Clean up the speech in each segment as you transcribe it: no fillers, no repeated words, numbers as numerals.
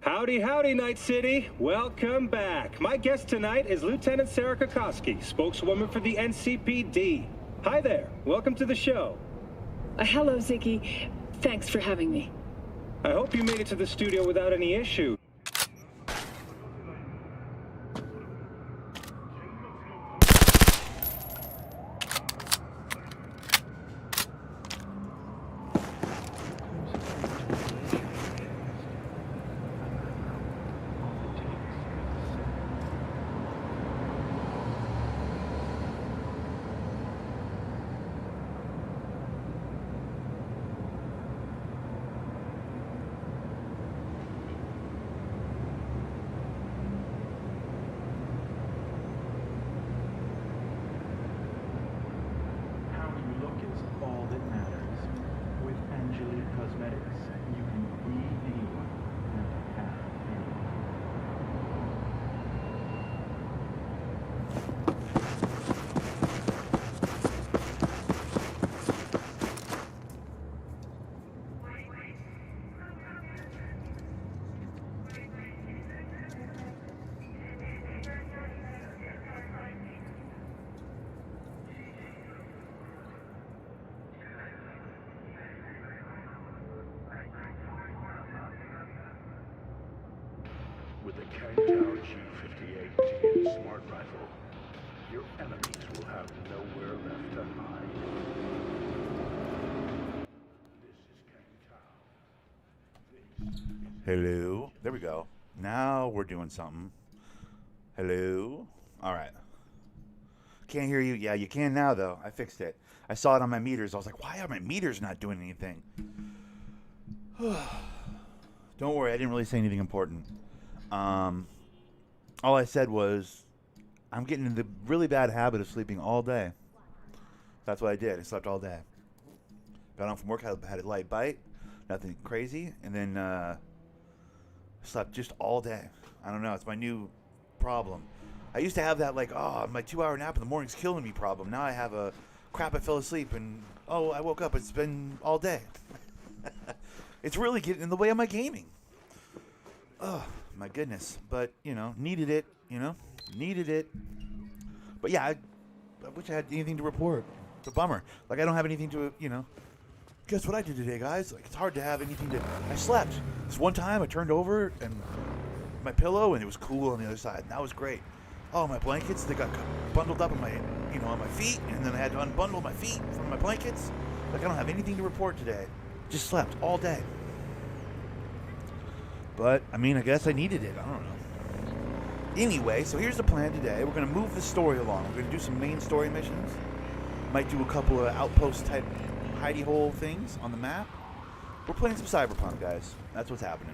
Howdy, howdy, Night City. Welcome back. My guest tonight is Lieutenant Sarah Kokoski, spokeswoman for the NCPD. Hi there. Welcome to the show. Hello, Ziggy. Thanks for having me. I hope you made it to the studio without any issue. With the Kangtao G58 smart rifle, your enemies will have nowhere left to hide. This is Kangtao. Hello. There we go. Now we're doing something. Hello. All right. Can't hear you. Yeah, you can now, though. I fixed it. I saw it on my meters. I was like, why are my meters not doing anything? Don't worry. I didn't really say anything important. All I said was, I'm getting in the really bad habit of sleeping all day. That's what I did. I slept all day. Got home from work, had a light bite, nothing crazy, and then slept just all day. I don't know. It's my new problem. I used to have that my 2-hour nap in the morning's killing me problem. Now I have a crap, I fell asleep, and I woke up. It's been all day. It's really getting in the way of my gaming. Oh, my goodness. But, needed it, needed it. But yeah, I wish I had anything to report. It's a bummer. I don't have anything to, guess what I did today, guys? It's hard to have anything to, I slept. This one time I turned over and my pillow and it was cool on the other side. And that was great. Oh, my blankets, they got bundled up on my, on my feet. And then I had to unbundle my feet from my blankets. I don't have anything to report today. Just slept all day. But, I guess I needed it. I don't know. Anyway, so here's the plan today. We're going to move the story along. We're going to do some main story missions. Might do a couple of outpost type hidey hole things on the map. We're playing some Cyberpunk, guys. That's what's happening.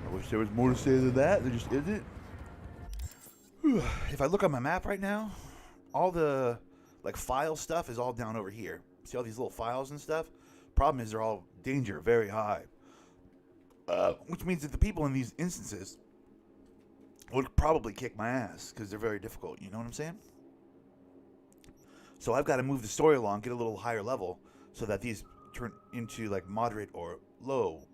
I wish there was more to say than that. There just isn't. If I look on my map right now, all the file stuff is all down over here. See all these little files and stuff? Problem is they're all danger, very high. Which means that the people in these instances would probably kick my ass because they're very difficult. You know what I'm saying? So I've got to move the story along, get a little higher level, so that these turn into moderate or low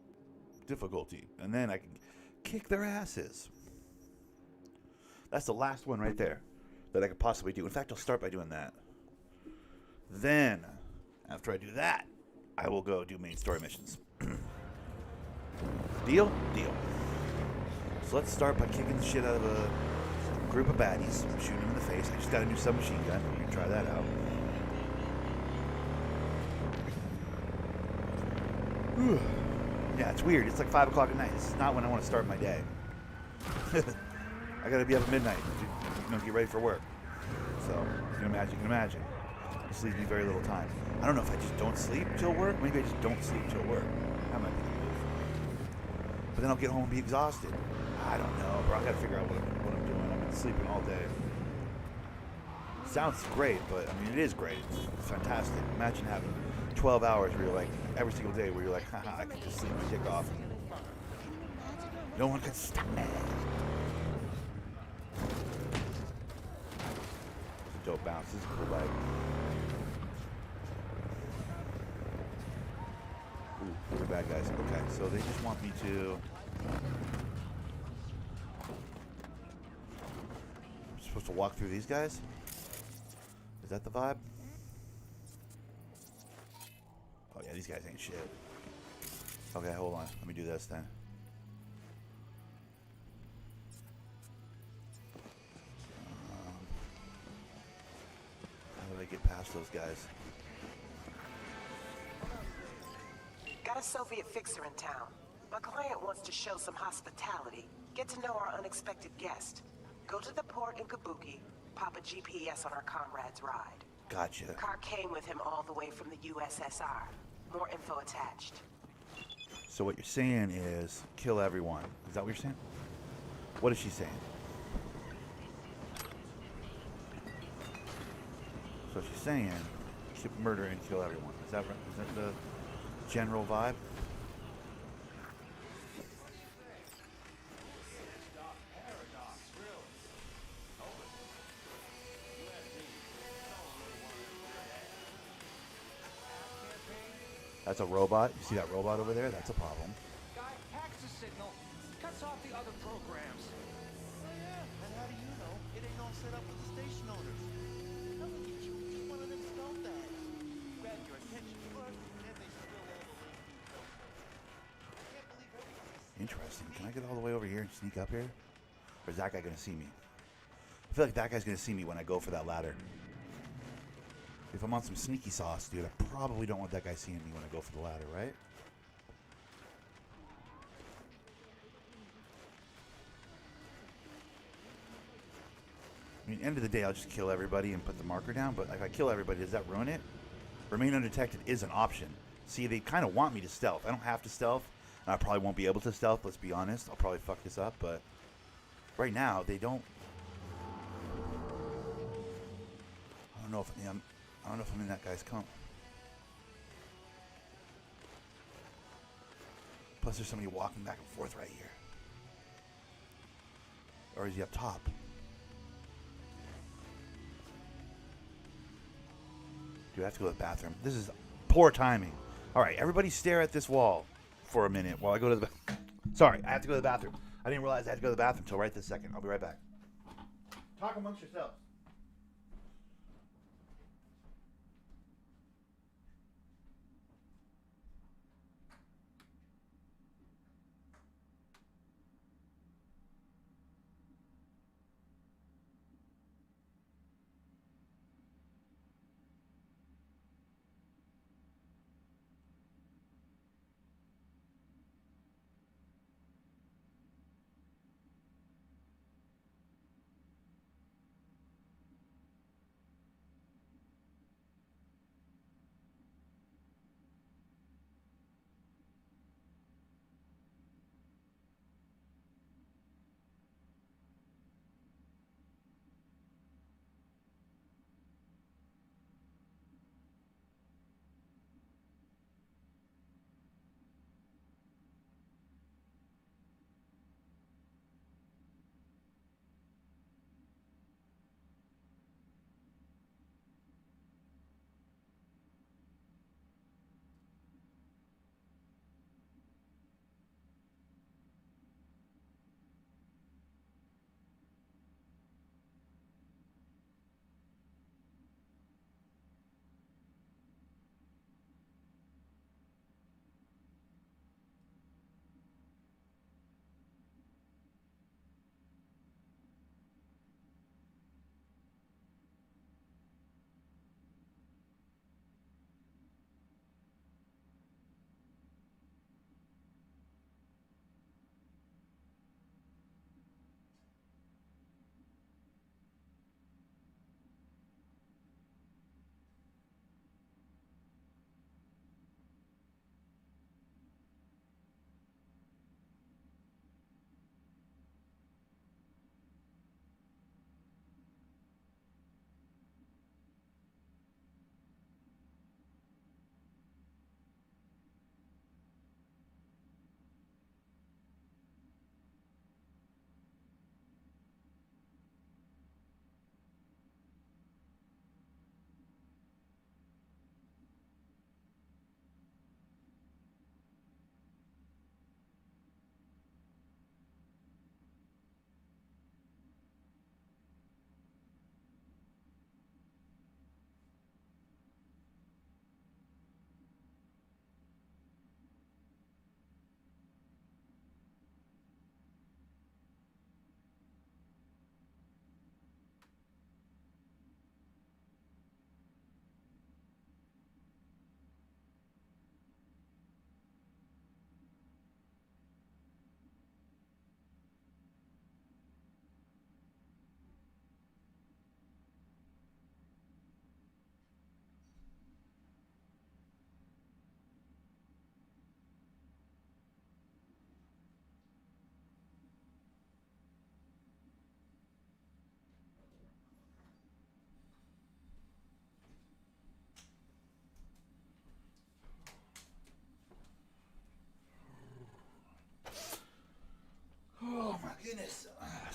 difficulty, and then I can kick their asses. That's the last one right there that I could possibly do. In fact, I'll start by doing that. Then, after I do that, I will go do main story missions. Deal? Deal. So let's start by kicking the shit out of a group of baddies, shooting them in the face. I just got a new submachine gun. You can try that out. Yeah, it's weird. It's 5 o'clock at night. This is not when I want to start my day. I gotta be up at midnight to get ready for work. So, you can imagine. This leaves me very little time. I don't know if I just don't sleep till work. Maybe I just don't sleep till work. That might be the move. But then I'll get home and be exhausted. I don't know, bro. I gotta figure out what I'm doing. I've been sleeping all day. Sounds great, but it is great. It's fantastic. Imagine having 12 hours where you're every single day where you're haha, I can just sleep my dick off. No one can stop me. It's a dope bounce. This is a cool bike. They're bad guys. Okay, so they just want me to... I'm supposed to walk through these guys? Is that the vibe? Oh yeah, these guys ain't shit. Okay, hold on. Let me do this then. How do I get past those guys? Got a Soviet fixer in town. My client wants to show some hospitality. Get to know our unexpected guest. Go to the port in Kabuki, pop a GPS on our comrade's ride. Gotcha. Car came with him all the way from the USSR. More info attached. So what you're saying is kill everyone. Is that what you're saying? What is she saying? So she's saying murder and kill everyone. Is that right? Is that the general vibe? That's a robot. You see that robot over there? That's a problem. Guy hacks the signal, cuts off the other programs. Oh yeah, and how do you know it ain't all set up with the station owners? Now look at you, just one of them stealth ads. Grab your attention first, and they spill all the way to you. Can't believe everything. Interesting. Can I get all the way over here and sneak up here? Or is that guy going to see me? I feel like that guy's going to see me when I go for that ladder. If I'm on some sneaky sauce, dude, I probably don't want that guy seeing me when I go for the ladder, right? I mean, end of the day, I'll just kill everybody and put the marker down, but if I kill everybody, does that ruin it? Remain undetected is an option. See, they kind of want me to stealth. I don't have to stealth, and I probably won't be able to stealth, let's be honest. I'll probably fuck this up, but right now, they don't... I don't know if I'm in that guy's comp. Plus, there's somebody walking back and forth right here. Or is he up top? Do I have to go to the bathroom? This is poor timing. All right, everybody stare at this wall for a minute while I go to the... Sorry, I have to go to the bathroom. I didn't realize I had to go to the bathroom until right this second. I'll be right back. Talk amongst yourselves.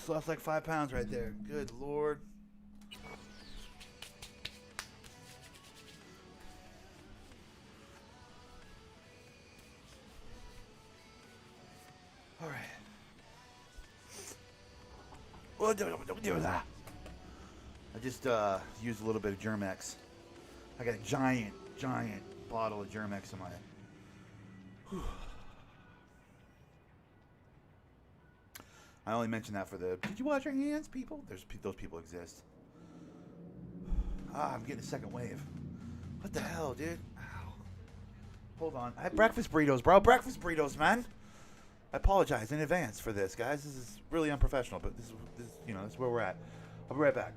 Just lost like 5 pounds right there. Good Lord. All right. Well, don't do that. I just used a little bit of Germex. I got a giant bottle of Germex in my. Whew. I only mention that for the. Did you wash your hands, people? Those people exist. I'm getting a second wave. What the hell, dude? Ow. Hold on. I had breakfast burritos, bro. Breakfast burritos, man. I apologize in advance for this, guys. This is really unprofessional, but this is where we're at. I'll be right back.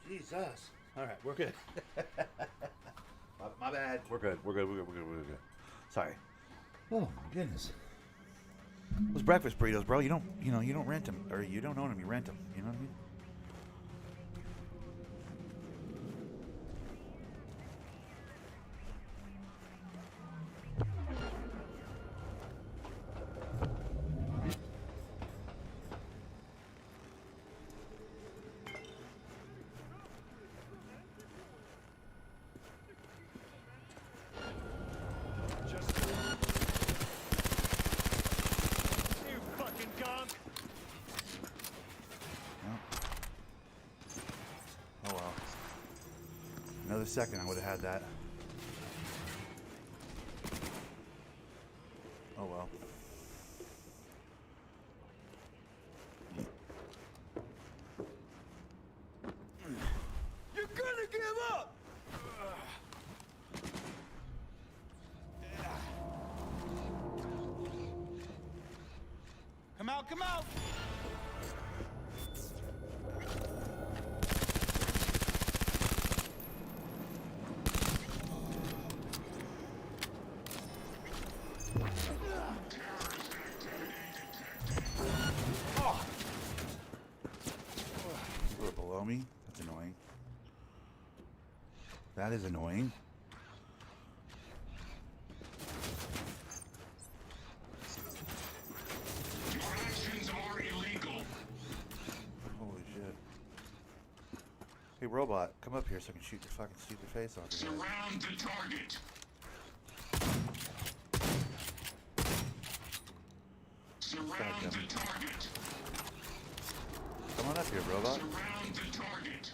Jesus. All right, we're good. my bad. We're good. We're good. Sorry. Oh my goodness. Those breakfast burritos, bro. You don't rent them, or you don't own them. You rent them. You know what I mean? Another second, I would have had that. Oh well. You're gonna give up! Come out, come out! Me? That's annoying. That is annoying. Your actions are illegal. Holy shit. Hey, robot, come up here so I can shoot your fucking stupid face off. Surround the target. Surround the target. Come on up here, robot. Surround the target.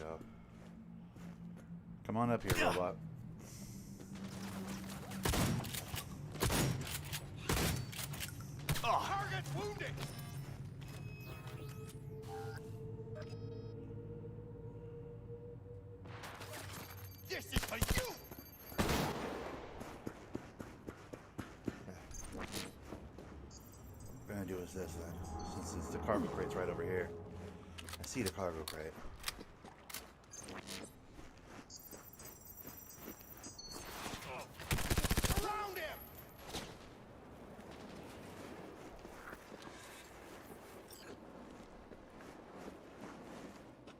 go. Come on up here, robot. Target wounded! This is for you! What we're gonna do is this then, since the cargo crate's right over here. I see the cargo crate. Around him!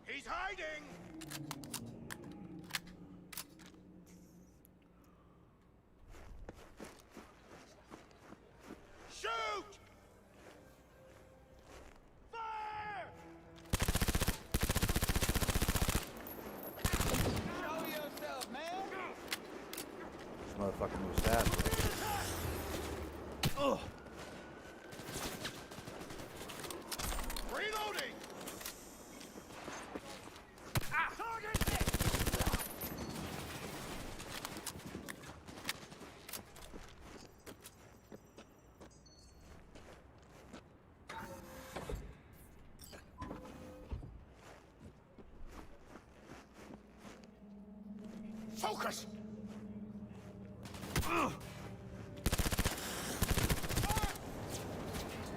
He's hiding! Shoot! Fire! Show yourself, man! This motherfucker moves fast. Ugh! Reloading! Target hit! Focus!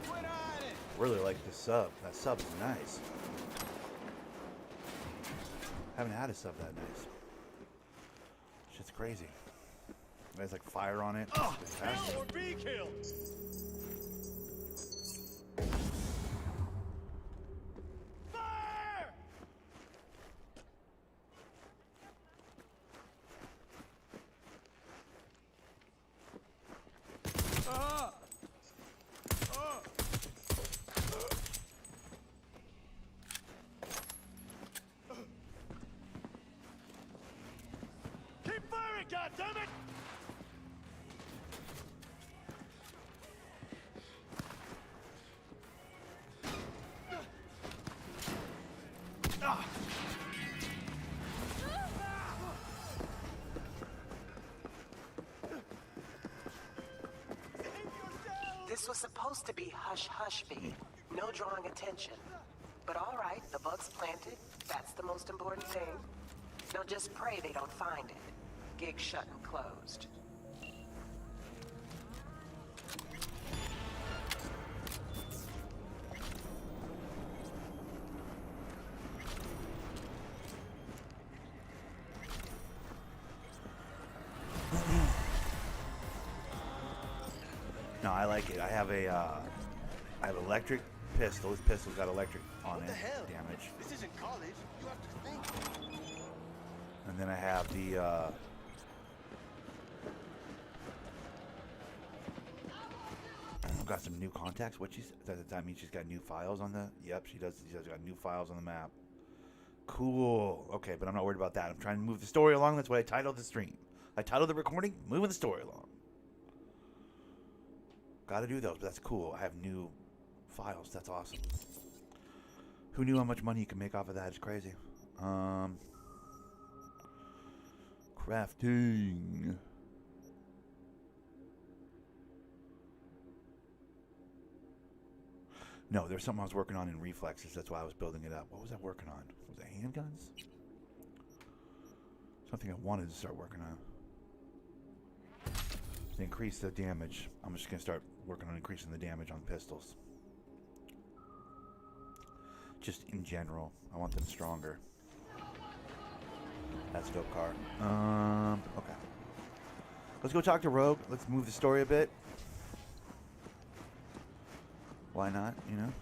Quit hiding! Really like the sub. That sub is nice. Haven't had a sub that nice. Shit's crazy. It has like fire on it. It's fantastic. Kill or be killed! Fire! Keep firing, goddammit! This was supposed to be hush-hush bee. No drawing attention. But all right, the bug's planted. That's the most important thing. Now just pray they don't find it. Gig shut and closed. No, I like it. I have electric pistol. This pistol's got electric on What it. the hell? Damage. This isn't college. You have to think. And then I have the I've got some new contacts. What does that mean? She's got new files on the. Yep, she does. She's got new files on the map. Cool. Okay, but I'm not worried about that. I'm trying to move the story along. That's what I titled the stream. I titled the recording "Moving the Story Along." Got to do those, but that's cool. I have new files. That's awesome. Who knew how much money you can make off of that? It's crazy. Crafting. No, there's something I was working on in reflexes. That's why I was building it up. What was I working on? Was it handguns? Something I wanted to start working on. To increase the damage. I'm just going to start working on increasing the damage on pistols. Just in general. I want them stronger. That's a dope car. Okay. Let's go talk to Rogue. Let's move the story a bit. Why not, you know?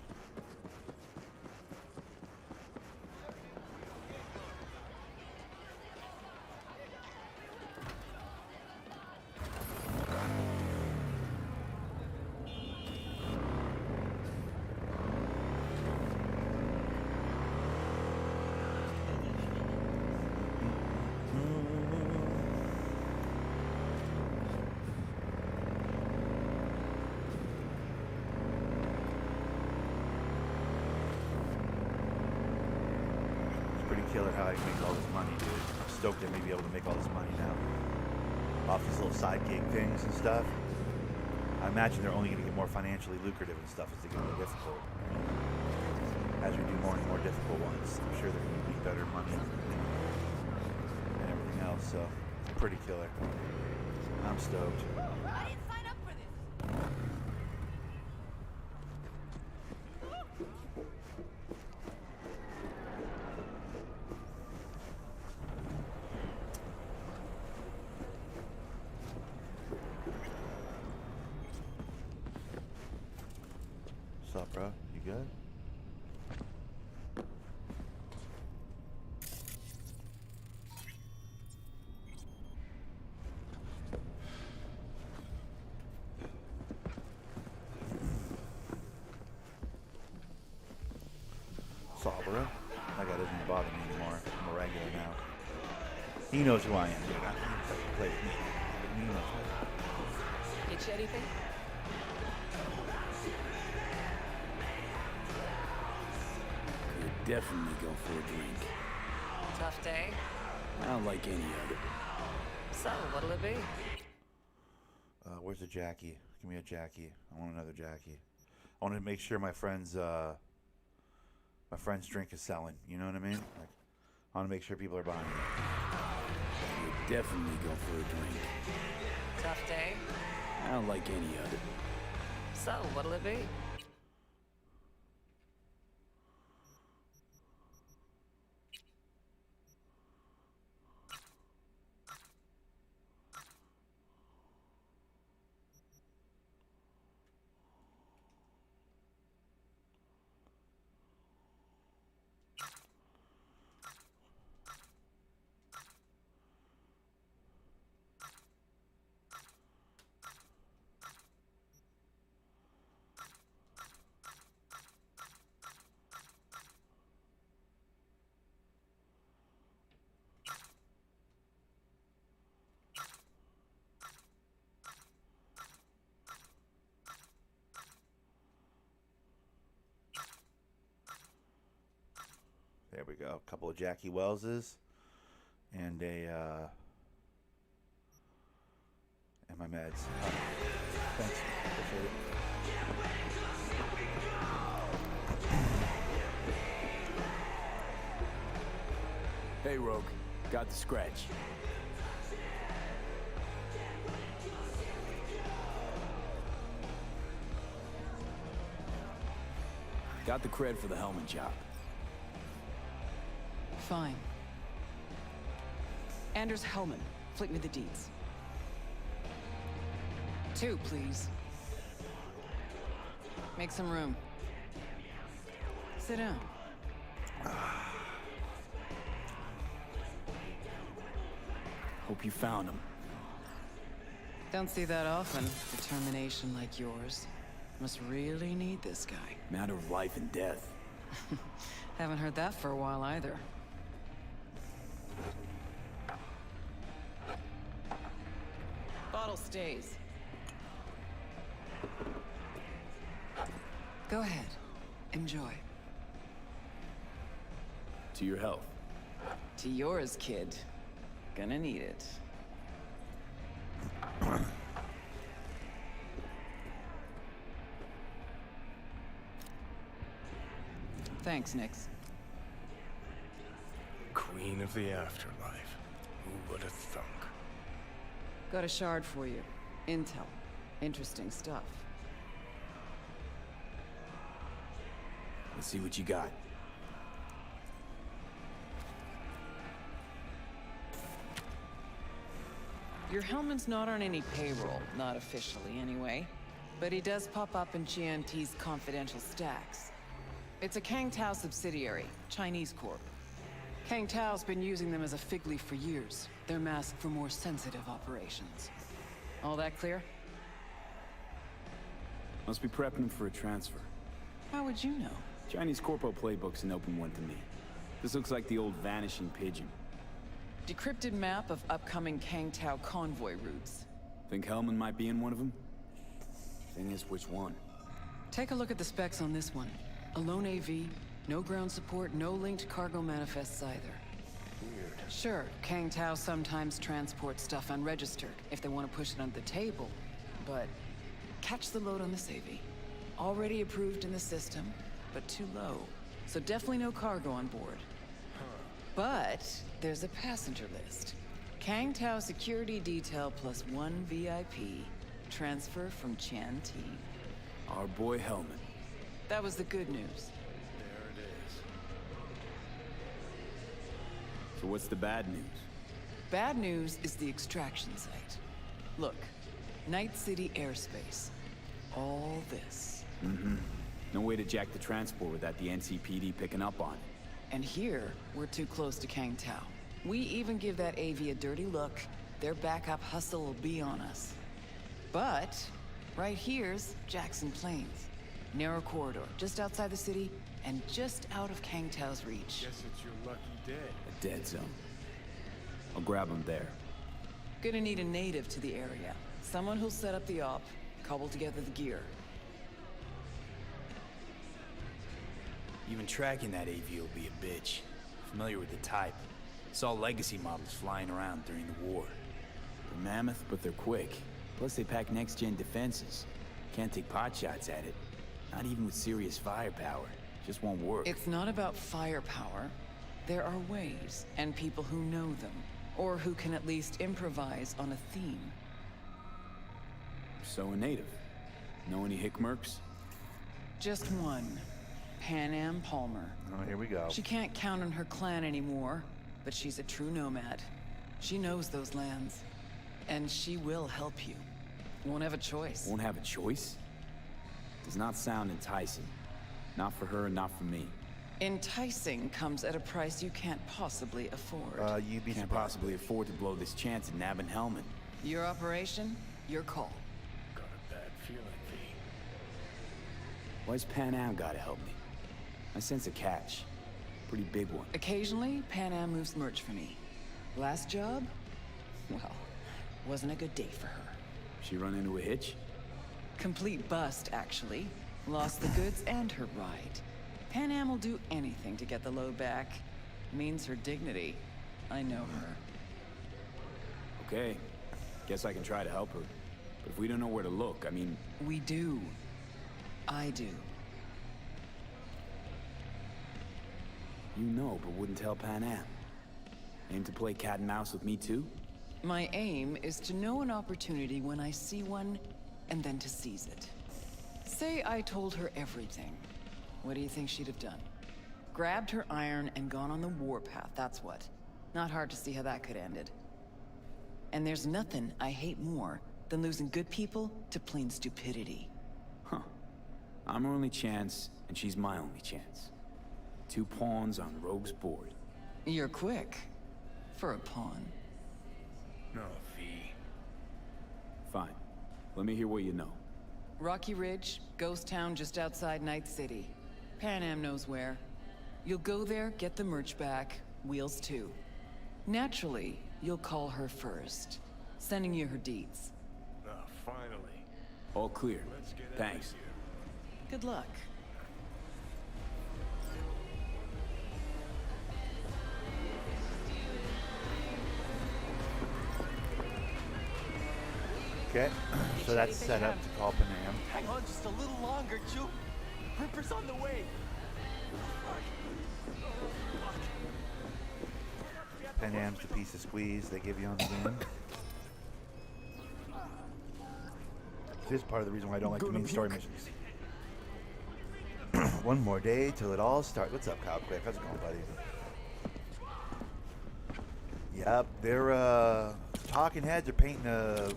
pretty killer how I can make all this money, dude. I'm stoked I may be able to make all this money now. Off these little side gig things and stuff. I imagine they're only going to get more financially lucrative and stuff as they get more difficult. As we do more and more difficult ones, I'm sure they're going to be better money and everything else, so it's pretty killer. I'm stoked. I didn't sign up for this. What's up, bro? You good? Bro. That guy doesn't bother me anymore. I'm a regular now. He knows who I am, dude. I don't play with me. He knows who I am. Get you anything? Could definitely go for a drink. Tough day? I don't like any of it. So, what'll it be? Where's the Jackie? Give me a Jackie. I want another Jackie. I want to make sure my friend's drink is selling. You know what I mean? Like, I want to make sure people are buying it. Could definitely go for a drink. Tough day? I don't like any of it. So, what'll it be? There we go. A couple of Jackie Wellses and a and my meds. Thanks. Appreciate it. Hey, Rogue. Got the scratch. Got the cred for the helmet job. Fine. Anders Hellman, flick me the deeds. 2, please. Make some room. Sit down. Hope you found him. Don't see that often. Determination like yours. Must really need this guy. Matter of life and death. Haven't heard that for a while either. Bottle stays. Go ahead. Enjoy. To your health. To yours, kid. Gonna need it. Thanks, Nix. Queen of the afterlife. Who would have thunk? Got a shard for you. Intel. Interesting stuff. Let's see what you got. Your Hellman's not on any payroll, not officially anyway. But he does pop up in GNT's confidential stacks. It's a Kang Tao subsidiary, Chinese Corp. Kang Tao's been using them as a fig leaf for years. They're masked for more sensitive operations. All that clear? Must be prepping him for a transfer. How would you know? Chinese Corpo playbook's an open one to me. This looks like the old vanishing pigeon. Decrypted map of upcoming Kang Tao convoy routes. Think Hellman might be in one of them? Thing is, which one? Take a look at the specs on this one. A lone AV, No ground support, no linked cargo manifests either. Weird. Sure, Kang Tao sometimes transports stuff unregistered if they want to push it under the table, but catch the load on the Savvy. Already approved in the system, but too low. So definitely no cargo on board. But there's a passenger list. Kang Tao security detail plus 1 VIP. Transfer from Chian T. Our boy Hellman. That was the good news. There it is. So what's the bad news? Bad news is the extraction site. Look, Night City airspace. All this. Mm-hmm. No way to jack the transport without the NCPD picking up on it. And here, we're too close to Kang Tao. We even give that AV a dirty look, their backup hustle will be on us. But, right here's Jackson Plains. Narrow corridor, just outside the city, and just out of Kang Tao's reach. Guess it's your lucky day. A dead zone. I'll grab him there. Gonna need a native to the area. Someone who'll set up the op, cobble together the gear. Even tracking that AV will be a bitch. Familiar with the type. Saw legacy models flying around during the war. They're mammoth, but they're quick. Plus they pack next-gen defenses. Can't take pot shots at it. Not even with serious firepower. Just won't work. It's not about firepower. There are ways, and people who know them. Or who can at least improvise on a theme. So a native. Know any hickmerks? Just one. Pan Am Palmer. Oh, here we go. She can't count on her clan anymore, but she's a true nomad. She knows those lands. And she will help you. Won't have a choice. Won't have a choice? Does not sound enticing. Not for her, not for me. Enticing comes at a price you can't possibly afford. You'd be Can't possibly afford to blow this chance at nabbing Hellman. Your operation, your call. Got a bad feeling, V. Why's Pan Am gotta help me? I sense a catch. Pretty big one. Occasionally, Pan Am moves merch for me. Last job? Well, wasn't a good day for her. She run into a hitch? Complete bust, actually. Lost the goods and her ride. Pan Am will do anything to get the load back. Means her dignity. I know her. Okay. Guess I can try to help her. But if we don't know where to look, I mean... We do. I do. You know, but wouldn't tell Pan Am. Aim to play cat and mouse with me too? My aim is to know an opportunity when I see one, and then to seize it. Say I told her everything. What do you think she'd have done? Grabbed her iron and gone on the warpath, that's what. Not hard to see how that could have ended. And there's nothing I hate more than losing good people to plain stupidity. Huh. I'm her only chance, and she's my only chance. 2 pawns on Rogue's board. You're quick. For a pawn. No, V. Fine. Let me hear what you know. Rocky Ridge, ghost town just outside Night City. Pan Am knows where. You'll go there, get the merch back, wheels too. Naturally, you'll call her first. Sending you her deeds. Finally. All clear. Let's get out Thanks. of here. Good luck. Okay, so that's set up to call Pan Am. Hang on just a little longer, Chu. Ripper's on the way. Pan Am's the piece of squeeze they give you on the game. This is part of the reason why I don't like the main story missions. One more day till it all starts. What's up, Kyle Quick? How's it going, buddy? Yep, they're talking heads are painting a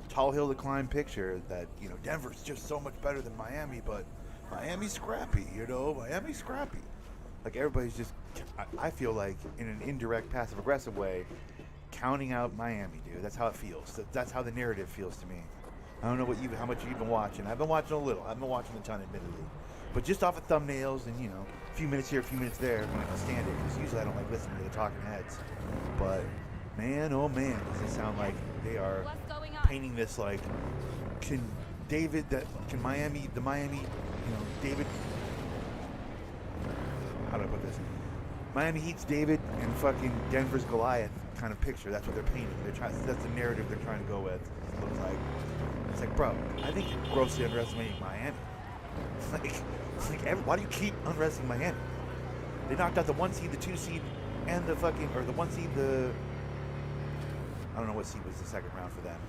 tall hill to climb picture that, you know, Denver's just so much better than Miami, but Miami's scrappy, you know, Miami's scrappy. Like, everybody's just, I feel like, in an indirect, passive-aggressive way, counting out Miami, dude. That's how it feels. That's how the narrative feels to me. I don't know how much you've been watching. I've been watching a little. I've been watching a ton, admittedly. But just off of thumbnails and, you know, a few minutes here, a few minutes there, when I can stand it. Because usually I don't like listening to the talking heads. But, man, oh man, does it sound like they are painting this, like, David, Miami Heat's David and fucking Denver's Goliath kind of picture. That's what they're painting. That's the narrative they're trying to go with. It looks like. It's like, bro, I think you're grossly underestimating Miami. Why do you keep underestimating Miami? They knocked out the 1 seed, the 2 seed, and the fucking, or the 1 seed, I don't know what seed was the second round for them.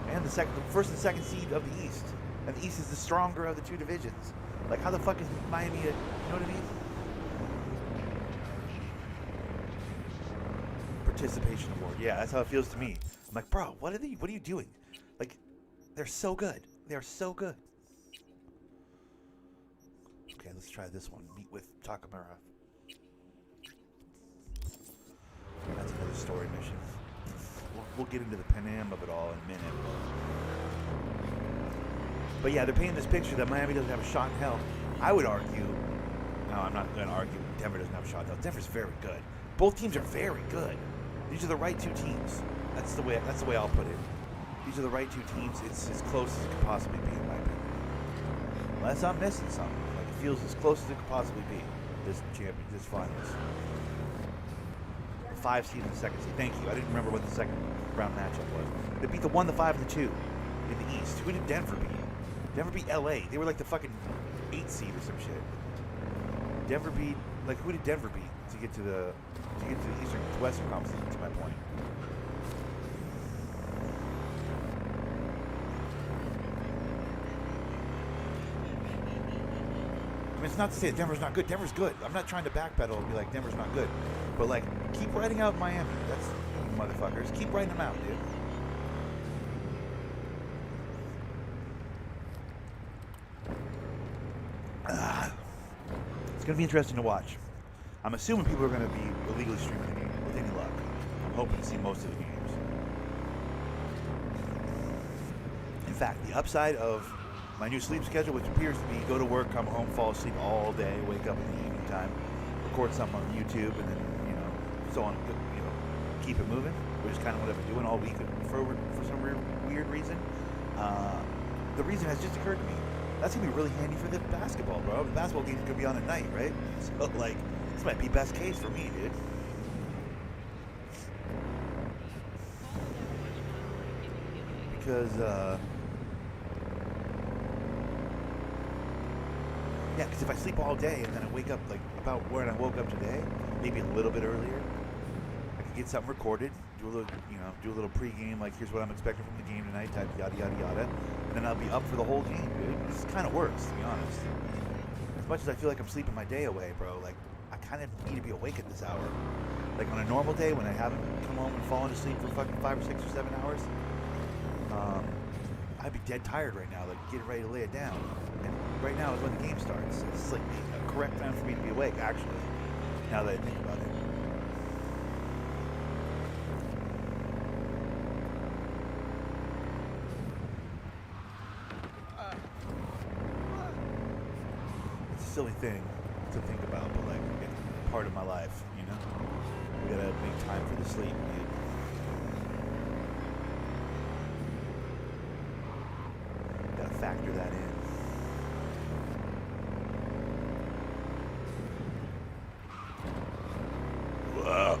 And the first and second seed of the East. And the East is the stronger of the two divisions. Like, how the fuck is Miami, you know what I mean? Participation award. Yeah, that's how it feels to me. I'm like, bro, what are you doing? Like, they're so good. They're so good. Okay, let's try this one. Meet with Takamura. That's another story mission. We'll get into the Panam of it all in a minute. But yeah, they're painting this picture that Miami doesn't have a shot in hell. I would argue, no, I'm not going to argue Denver doesn't have a shot in hell. Denver's very good. Both teams are very good. These are the right two teams. That's the way I'll put it. These are the right two teams. It's as close as it could possibly be, in my opinion. Unless I'm missing something. Like, it feels as close as it could possibly be. This finals. 5 seed and the 2nd seed. Thank you. I didn't remember what the second round matchup was. They beat the 1, the 5, and the 2 in the East. Who did Denver beat? Denver beat LA. They were like the fucking 8 seed or some shit. Denver beat, like, who did Denver beat to get to the Eastern to Western Conference? To my point. I mean, it's not to say that Denver's not good. Denver's good. I'm not trying to backpedal and be like Denver's not good. But, like, keep writing out Miami. That's, you motherfuckers. Keep writing them out, dude. It's going to be interesting to watch. I'm assuming people are going to be illegally streaming the game with any luck. I'm hoping to see most of the games. In fact, the upside of my new sleep schedule, which appears to be go to work, come home, fall asleep all day, wake up in the evening time, record something on YouTube, and then, so on, keep it moving, which is kind of what I've been doing all week for some weird reason. The reason has just occurred to me. That's going to be really handy for the basketball, bro. The basketball game's going to be on at night, right? So, like, this might be best case for me, dude. Because, yeah, because if I sleep all day and then I wake up, like, about where I woke up today, maybe a little bit earlier, I could get something recorded, do a little pregame, like, here's what I'm expecting from the game tonight, type yada, yada, yada, and then I'll be up for the whole game, dude. This kind of works, to be honest. As much as I feel like I'm sleeping my day away, bro, like, I kind of need to be awake at this hour. Like, on a normal day, when I haven't come home and fallen asleep for fucking 5 or 6 or 7 hours, I'd be dead tired right now, like, getting ready to lay it down. And right now is when the game starts. So this is, like, a correct time for me to be awake, actually, now that I think about it. It's a silly thing to think about, but, like, it's part of my life, you know? We gotta make time for the sleep, dude. Gotta factor that in. Whoa.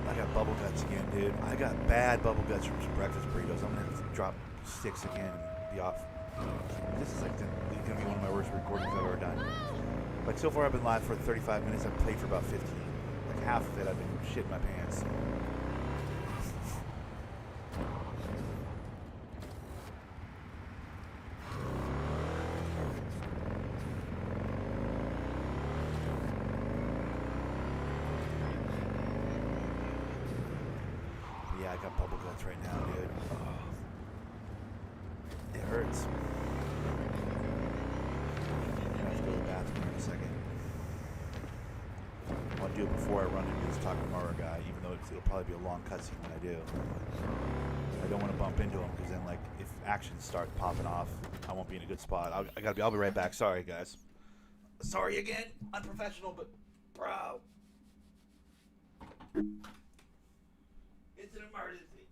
I got bubble guts again, dude. I got bad bubble guts from some breakfast burritos. I'm gonna have to drop 6 again and be off. This is like gonna be one of my worst recordings I've ever done. Like, so far I've been live for 35 minutes. I've played for about 15. Like, half of it I've been shitting my pants. Yeah, I got bubble guts right now, dude. Oh. It hurts. I have to go to the bathroom in a second. I want to do it before I run into this Takamura guy, even though it'll probably be a long cutscene when I do. I don't want to bump into him because then, like, if action starts popping off, I won't be in a good spot. I'll be right back. Sorry, guys. Sorry again. Unprofessional, but bro. It's an emergency.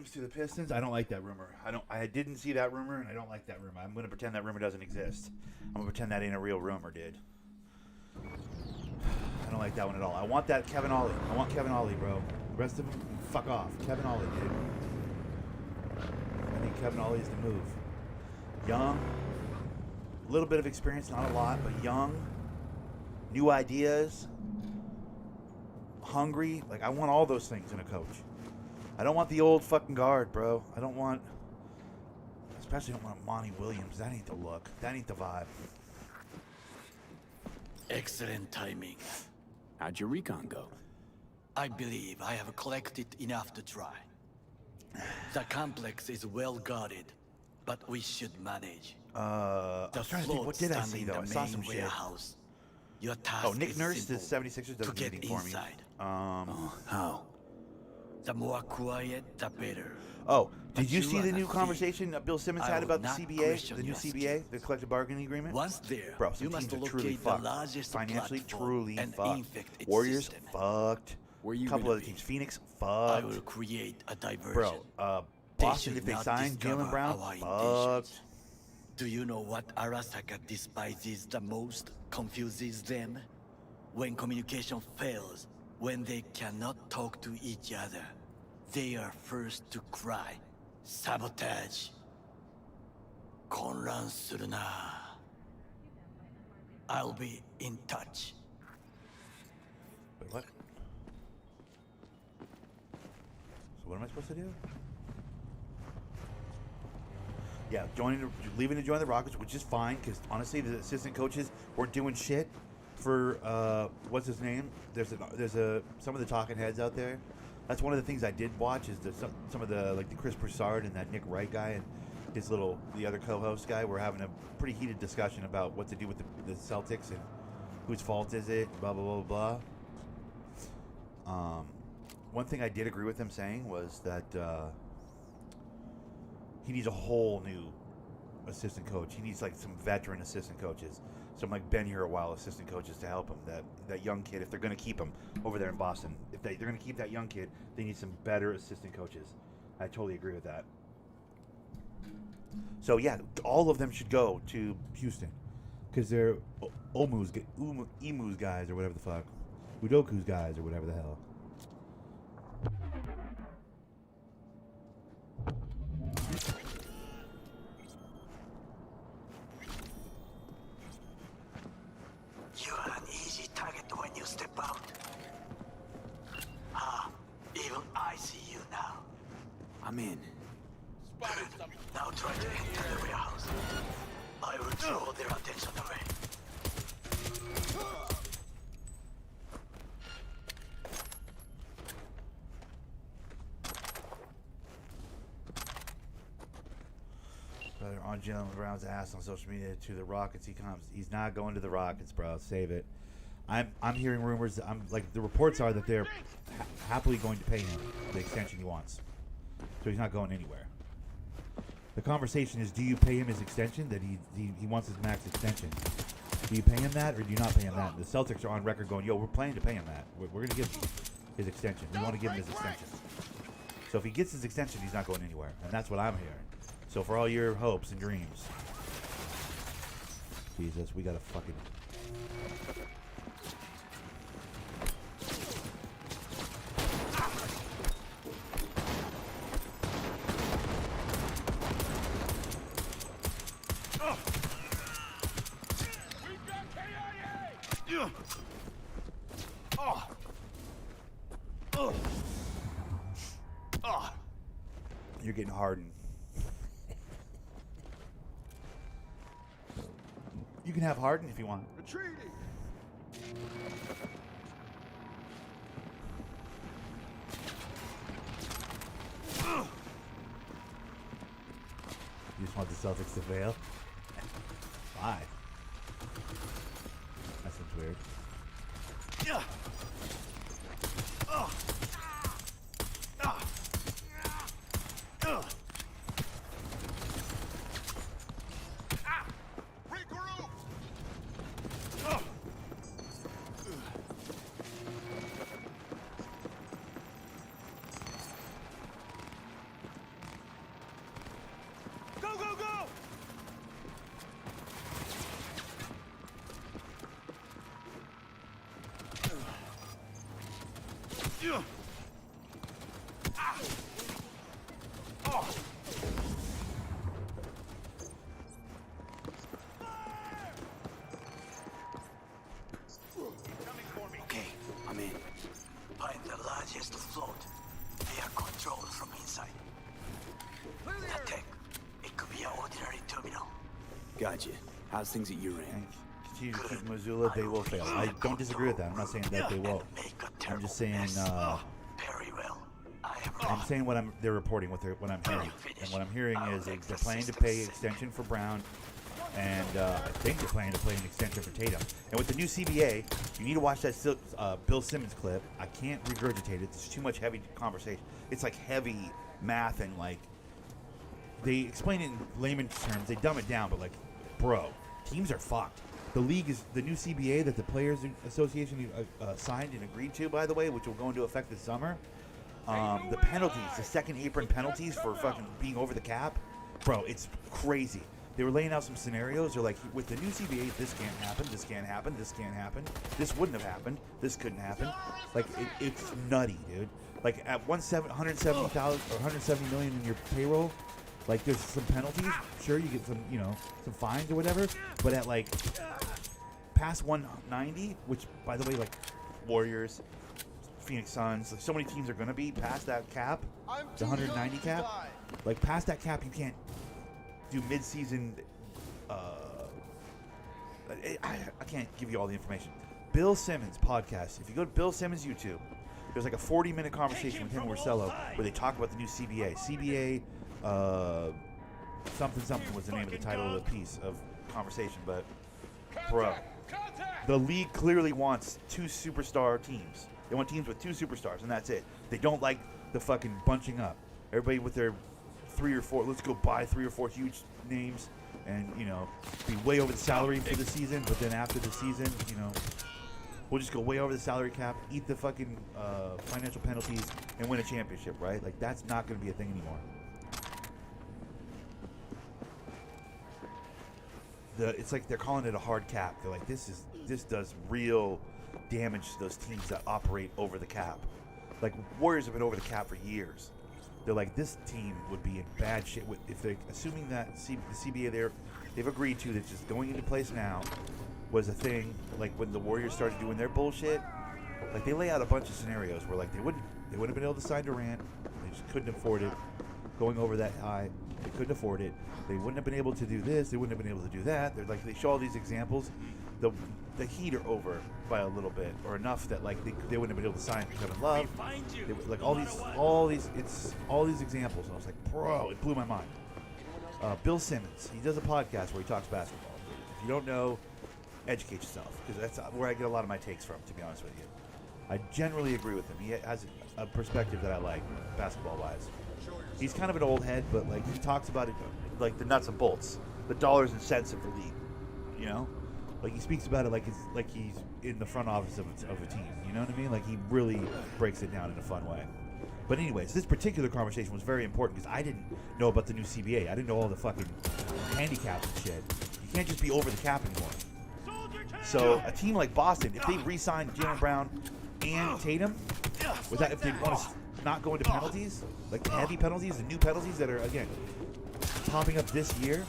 Williams to the Pistons. I don't like that rumor. I didn't see that rumor, and I don't like that rumor. I'm gonna pretend that rumor doesn't exist. I'm gonna pretend that ain't a real rumor, dude. I don't like that one at all. I want that Kevin Ollie. I want Kevin Ollie, bro. The rest of them, fuck off. Kevin Ollie, dude. I think Kevin Ollie is the move. Young, a little bit of experience, not a lot, but young, new ideas, hungry. Like, I want all those things in a coach. I don't want the old fucking guard, bro. I don't want, especially don't want Monty Williams. That ain't the look. That ain't the vibe. Excellent timing. How'd your recon go? I believe I have collected enough to try. The complex is well guarded, but we should manage. I was trying to think, what did I see, though? I saw some shit. Warehouse. Your task Oh, Nick is Nurse, the simple. 76ers, To doesn't do get anything for me. inside. How? The more quiet, the better. Oh, did But you you see are the the new thief. conversation that Bill Simmons I had will about the not CBA, question the new your CBA, the collective bargaining agreement? Once there, Bro, some you must teams are truly locate the fucked. largest Financially, platform truly and fucked. infect its Warriors, system. fucked. Where you a couple gonna other be? teams. Phoenix, I fucked. will create a diversion. Bro, They Boston, should if they not sign discover Jaylen Brown, our fucked. intentions. Do you know what Arasaka despises the most, confuses them? When communication fails, when they cannot talk to each other, they are first to cry. Sabotage. 混乱するな. I'll be in touch. Wait, what? So what am I supposed to do? Yeah, leaving to join the Rockets, which is fine, because honestly, the assistant coaches weren't doing shit for, what's his name? There's some of the talking heads out there. That's one of the things I did watch is some of the, like the Chris Broussard and that Nick Wright guy and the other co-host guy were having a pretty heated discussion about what to do with the Celtics and whose fault is it, blah, blah, blah, blah. One thing I did agree with him saying was that, he needs a whole new assistant coach. He needs like some veteran assistant coaches, some like been here a while assistant coaches to help him. That young kid, if they're going to keep him over there in Boston, if they're going to keep that young kid, they need some better assistant coaches. I totally agree with that. So yeah, all of them should go to Houston because they're Emu's guys or whatever the fuck, Udoku's guys or whatever the hell. You're an easy target when you step out. Even I see you now. I'm in. Now try to enter the warehouse. I will draw their attention away. Brother, on Jaylen Brown's ass on social media to the Rockets. He's not going to the Rockets, bro. Save it. I'm hearing rumors. The reports are that they're happily going to pay him the extension he wants. So he's not going anywhere. The conversation is, do you pay him his extension that he wants his max extension? Do you pay him that or do you not pay him that? The Celtics are on record going, yo, we're planning to pay him that. We're going to give him his extension. We want to give him his extension. So if he gets his extension, he's not going anywhere. And that's what I'm hearing. So for all your hopes and dreams. Jesus, we got to fucking... You're getting hardened. You can have Harden if you want. Retreating. You just want the Celtics to fail? Why? That seems weird. Okay, I'm in. Find the largest float. They are controlled from inside. Attack. It could be an ordinary terminal. Gotcha. How's things at your end? Continue to keep Missoula, they will fail. I don't disagree with that. I'm not saying that they won't. I'm just saying, Very well. I'm saying what they're reporting, what I'm hearing. And what I'm hearing is they're planning to pay extension for Brown, and I think they're planning to play an extension for Tatum. And with the new CBA, you need to watch that Bill Simmons clip. I can't regurgitate it. There's too much heavy conversation. It's like heavy math and like, they explain it in layman's terms. They dumb it down, but like, bro, teams are fucked. The league is the new CBA that the Players Association signed and agreed to, by the way, which will go into effect this summer. The penalties, the second apron penalties for fucking being over the cap, bro, it's crazy. They were laying out some scenarios. They're like, with the new CBA, this can't happen, this can't happen, this can't happen, this wouldn't have happened, this couldn't happen. Like, it's nutty, dude. Like, at 170,000 or 170 million in your payroll, like, there's some penalties. Sure, you get some, some fines or whatever. But at, like, past 190, which, by the way, like, Warriors, Phoenix Suns, like, so many teams are going to be past that cap, the 190 cap. Like, past that cap, you can't do mid-season. I can't give you all the information. Bill Simmons podcast. If you go to Bill Simmons YouTube, there's like a 40-minute conversation with him and Marcelo where they talk about the new CBA. CBA, something was the name of the title of the piece of conversation. But, bro, the league clearly wants 2 superstar teams. They want teams with 2 superstars, and that's it. They don't like the fucking bunching up. Everybody with their 3 or 4, let's go buy 3 or 4 huge names and, be way over the salary for the season, but then after the season, we'll just go way over the salary cap, eat the fucking financial penalties, and win a championship, right? Like, that's not going to be a thing anymore. It's like they're calling it a hard cap. They're like, this does real damage to those teams that operate over the cap. Like, Warriors have been over the cap for years. They're like, this team would be in bad shape if they're assuming that the CBA they've agreed to that's just going into place now was a thing. Like, when the Warriors started doing their bullshit, like, they lay out a bunch of scenarios where, like, they wouldn't have been able to sign Durant. They just couldn't afford it. Going over that high, they couldn't afford it. They wouldn't have been able to do this. They wouldn't have been able to do that. They're like, they show all these examples. The Heat are over by a little bit, or enough that, like, they wouldn't have been able to sign Kevin Love. Like, all these examples. And I was like, bro, it blew my mind. Bill Simmons, he does a podcast where he talks basketball. If you don't know, educate yourself, because that's where I get a lot of my takes from, to be honest with you. I generally agree with him. He has a perspective that I like, basketball-wise. He's kind of an old head, but, like, he talks about it, like, the nuts and bolts, the dollars and cents of the league, Like, he speaks about it like he's in the front office of a team, you know what I mean? Like, he really breaks it down in a fun way. But anyways, this particular conversation was very important because I didn't know about the new CBA. I didn't know all the fucking handicaps and shit. You can't just be over the cap anymore. So a team like Boston, if they re-sign Jaylen Brown and Tatum, if they want to not go into penalties, like the heavy penalties, the new penalties that are, again, popping up this year,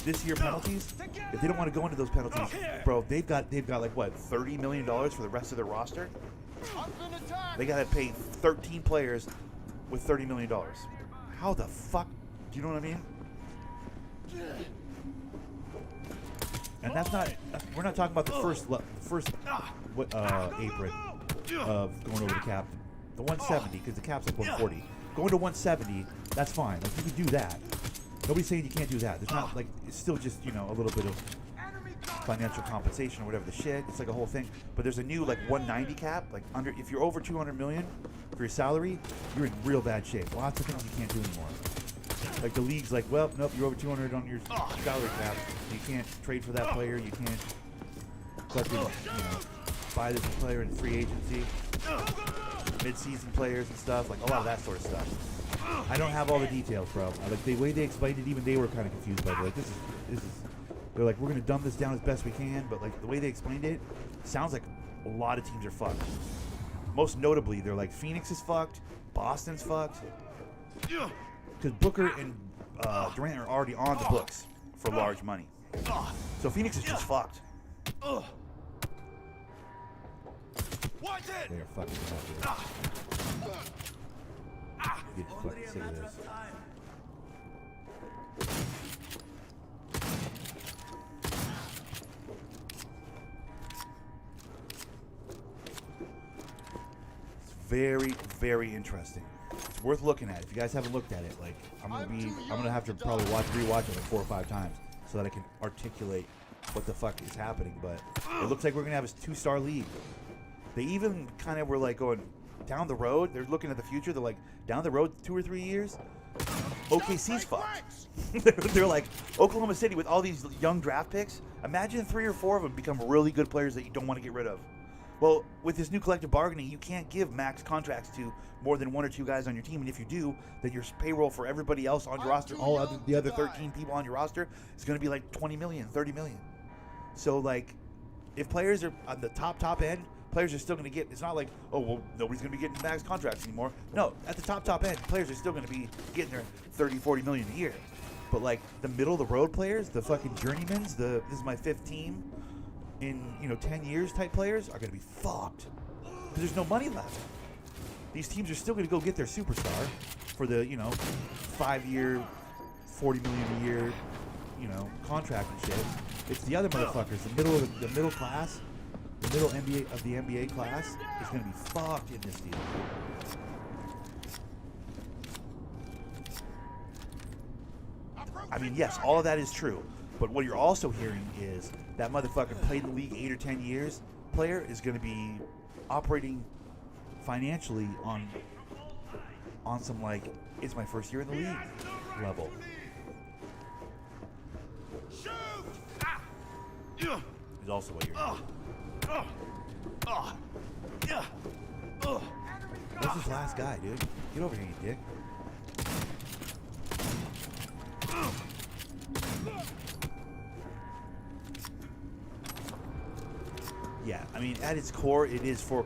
this year penalties, if they don't want to go into those penalties, bro, they've got like, what, $30 million for the rest of their roster? They got to pay 13 players with $30 million. How the fuck? Do you know what I mean? And we're not talking about the first apron of going over the cap. The 170, because the cap's like 140. Going to 170, that's fine. Like, you can do that. Nobody's saying you can't do that. There's not, like, it's still just, a little bit of financial compensation or whatever the shit. It's like a whole thing. But there's a new, like, 190 cap. Like, if you're over 200 million for your salary, you're in real bad shape. Lots of things you can't do anymore. Like, the league's like, well, nope, you're over 200 on your salary cap. You can't trade for that player. You can't fucking, buy this player in free agency. Mid-season players and stuff. Like, a lot of that sort of stuff. I don't have all the details, bro. Like, the way they explained it, even they were kind of confused by it. Like, this is. They're like, we're gonna dumb this down as best we can, but, like, the way they explained it sounds like a lot of teams are fucked. most notably, they're like Phoenix is fucked, Boston's fucked, because Booker and Durant are already on the books for large money. So Phoenix is just fucked. They're fucking fucked. Get fucking sick of this. It's very, very interesting. It's worth looking at. If you guys haven't looked at it, like I'm gonna have to probably rewatch it like 4 or 5 times so that I can articulate what the fuck is happening. But it looks like we're gonna have a 2-star league. They even kind of were like going down the road. They're looking at the future. They're like down the road 2 or 3 years. OKC's fucked. They're like Oklahoma City with all these young draft picks. Imagine 3 or 4 of them become really good players that you don't want to get rid of. Well, with this new collective bargaining, you can't give max contracts to more than 1 or 2 guys on your team. And if you do, then your payroll for everybody else on your roster, the other 13 people on your roster, is going to be like 20 million, 30 million. So, like, if players are on the top end, players are still going to get, it's not like, oh, well, nobody's going to be getting max contracts anymore. No, at the top end, players are still going to be getting their 30, 40 million a year. But, like, the middle of the road players, the fucking journeymans, this is my 5th team in, 10 years type players are going to be fucked. Because there's no money left. These teams are still going to go get their superstar for the, 5-year, 40 million a year, contract and shit. It's the other motherfuckers, the middle class, the middle NBA class is going to be fucked in this deal. I mean, yes, all of that is true. But what you're also hearing is that motherfucker played in the league 8 or 10 years player is going to be operating financially on some, like, it's my first year in the league level. Is also what you're hearing. What's this last guy, dude? Get over here, you dick. Yeah, I mean, at its core, it is for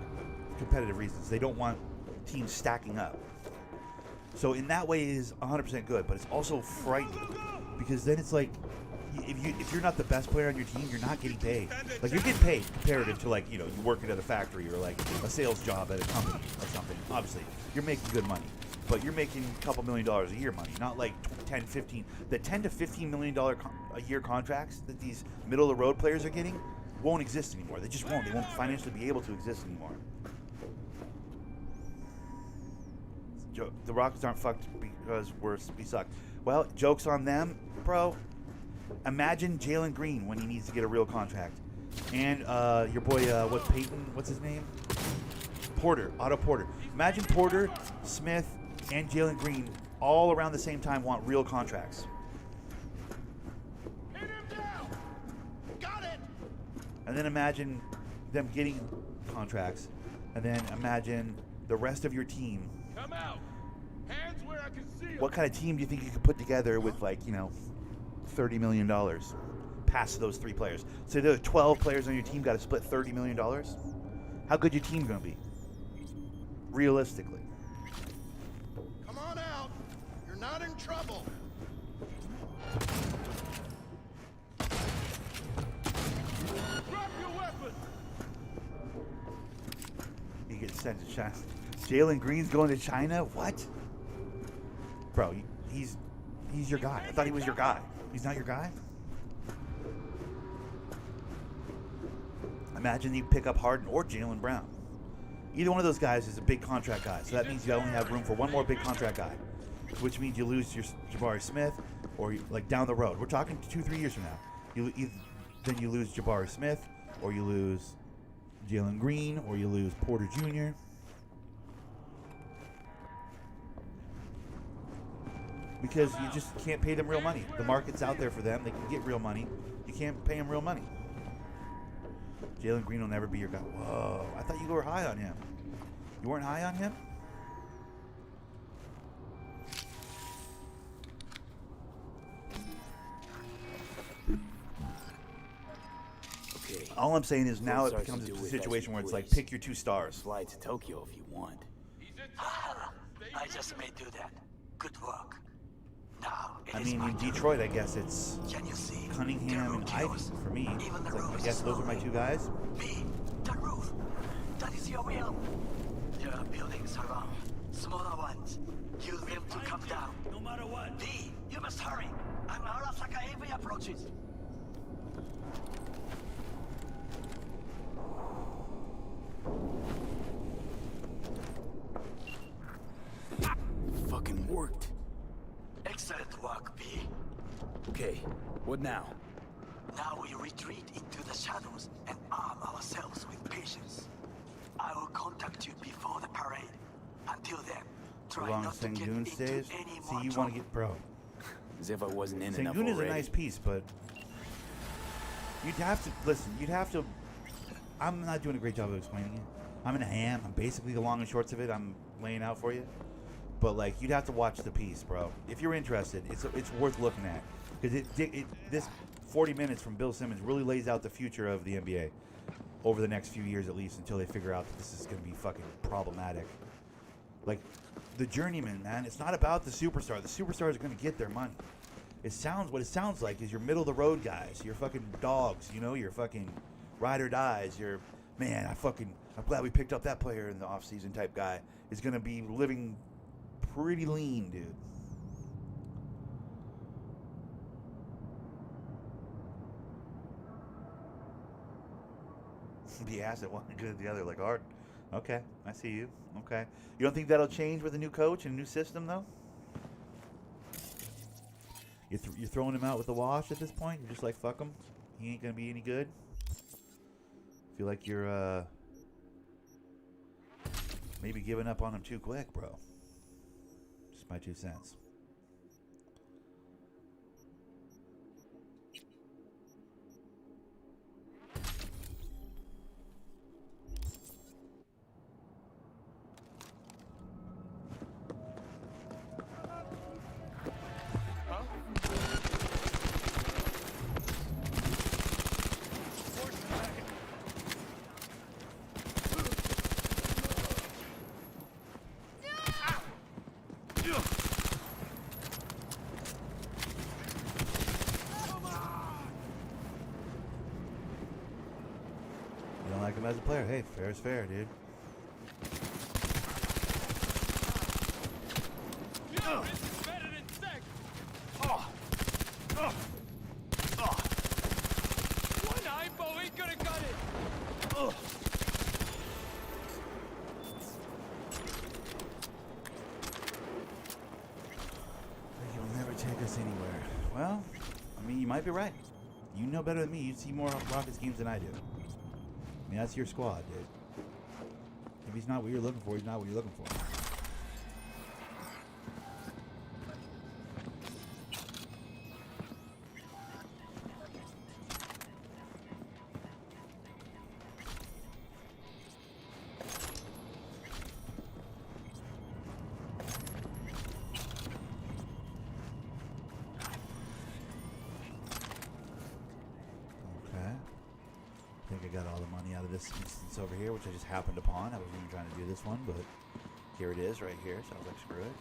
competitive reasons. They don't want teams stacking up. So in that way, it is 100% good, but it's also frightening because then it's like, if you're not the best player on your team, you're not getting paid. Like, you're getting paid comparative to, like, you working at a factory or like a sales job at a company or something. Obviously, you're making good money, but you're making a couple $1 million a year money, not like 10, 15. The 10 to 15 $million a year contracts that these middle of the road players are getting won't exist anymore. They just won't. They won't financially be able to exist anymore. The Rockets aren't fucked because we suck. Well, joke's on them, bro. Imagine Jalen Green when he needs to get a real contract. And your boy, what's his name? Porter, Otto Porter. Imagine Porter, Smith, and Jalen Green all around the same time want real contracts. Hit him down. Got it. And then imagine them getting contracts. And then imagine the rest of your team. Come out. Hands where I can see 'em. What kind of team do you think you could put together with, like, $30 million past those 3 players? So there are 12 players on your team got to split $30 million? How good your team going to be? Realistically. Come on out. You're not in trouble. Drop your weapon. He gets sent to China. Jalen Green's going to China? What? Bro, he's your guy. I thought he was your guy. He's not your guy? Imagine you pick up Harden or Jaylen Brown. Either one of those guys is a big contract guy. So that means you only have room for one more big contract guy, which means you lose your Jabari Smith, or like down the road. We're talking 2-3 years from now. Then you lose Jabari Smith, or you lose Jalen Green, or you lose Porter Jr. Because you just can't pay them real money. The market's out there for them. They can get real money. You can't pay them real money. Jalen Green will never be your guy. Whoa. I thought you were high on him. You weren't high on him? Okay, All I'm saying is now it Starts to becomes do a with situation where it's like police. pick your 2 stars. Fly to Tokyo if you want. I just may do that. Good work. Now, I mean, in Detroit, I guess it's Cunningham and Ivy for me. It's like, I guess those are my 2 guys. B, the roof. That is your will. There are buildings around. Smaller ones. Use them to come down. No matter what. B, you must hurry. I'm Arasaka Avery approaches. Fucking worked. Excellent work, B. Okay, what now? Now we retreat into the shadows and arm ourselves with patience. I will contact you before the parade. Until then, As try long not as to get Sengun into stays. any See, more you want to get bro. As if I wasn't in enough Sengun is a already. nice piece, but you'd have to listen. You'd have to. I'm not doing a great job of explaining it. I'm in a ham. I'm basically the long and shorts of it. I'm laying out for you. But like, you'd have to watch the piece, bro. If you're interested, it's worth looking at because this 40 minutes from Bill Simmons really lays out the future of the NBA over the next few years at least until they figure out that this is going to be fucking problematic. Like, the journeyman, man, it's not about the superstar. The superstars are going to get their money. What it sounds like is your middle of the road guys, your fucking dogs, you know, your fucking ride or dies, your man, I'm glad we picked up that player in the offseason type guy is going to be living pretty lean, dude. Be asked at one good at the other, like Art. Okay, I see you. Okay, you don't think that'll change with a new coach and a new system, though? You're throwing him out with the wash at this point. You're just like, fuck him. He ain't gonna be any good. Feel like you're maybe giving up on him too quick, bro. Just my 2 cents. Like him as a player. Hey, fair is fair, dude. One eyeball ain't gonna cut it. You'll never take us anywhere. Well, I mean, you might be right. You know better than me. You see more Rockets games than I do. I mean, that's your squad, dude. If he's not what you're looking for, he's not what you're looking for. I think I got all the money out of this instance over here, which I just happened upon. I wasn't even trying to do this one, but here it is right here. So I was like, screw it.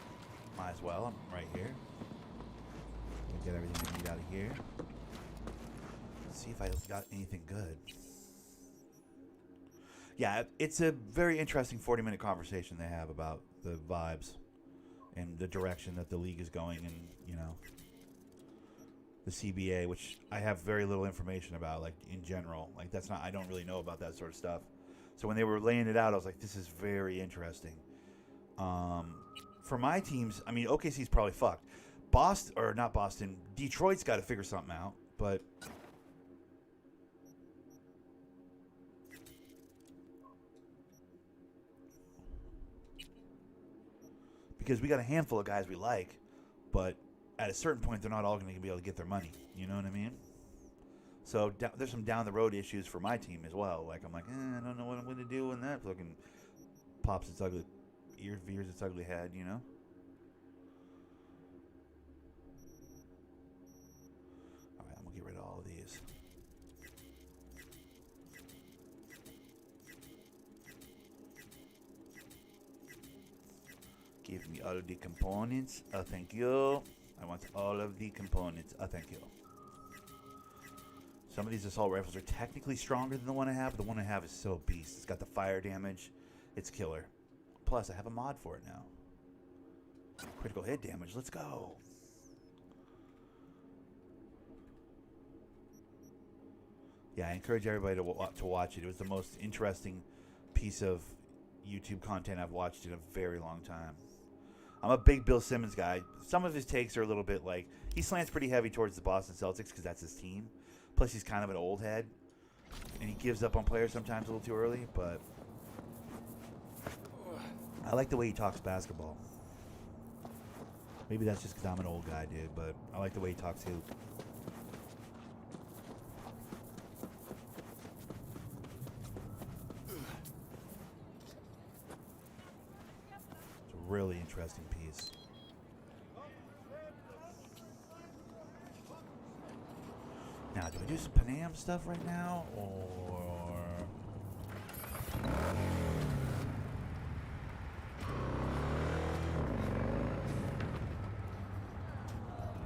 Might as well. I'm right here. Get everything I need out of here. Let's see if I got anything good. Yeah, it's a very interesting 40-minute conversation they have about the vibes and the direction that the league is going and, you know, the CBA, which I have very little information about, like, in general. Like, that's not, I don't really know about that sort of stuff. So when they were laying it out, I was like, this is very interesting. For my teams, I mean, OKC's probably fucked. Boston, or not Boston, Detroit's got to figure something out, but because we got a handful of guys we like, but at a certain point, they're not all going to be able to get their money. You know what I mean? So there's some down the road issues for my team as well. Like, I'm like, I don't know what I'm going to do when that fucking pops its ugly ear, veers its ugly head, you know? All right, I'm going to get rid of all of these. all of the components. Oh, thank you. I want all of the components. Oh, thank you. Some of these assault rifles are technically stronger than the one I have, but the one I have is so beast. It's got the fire damage. It's killer. Plus, I have a mod for it now. Critical hit damage. Let's go. Yeah, I encourage everybody to watch it. It was the most interesting piece of YouTube content I've watched in a very long time. I'm a big Bill Simmons guy. Some of his takes are a little bit like... He slants pretty heavy towards the Boston Celtics because that's his team. Plus, he's kind of an old head. And he gives up on players sometimes a little too early, but... I like the way he talks basketball. Maybe that's just because I'm an old guy, dude, but I like the way he talks hoop. It's a really interesting piece. Now, do I do some Panam stuff right now, or...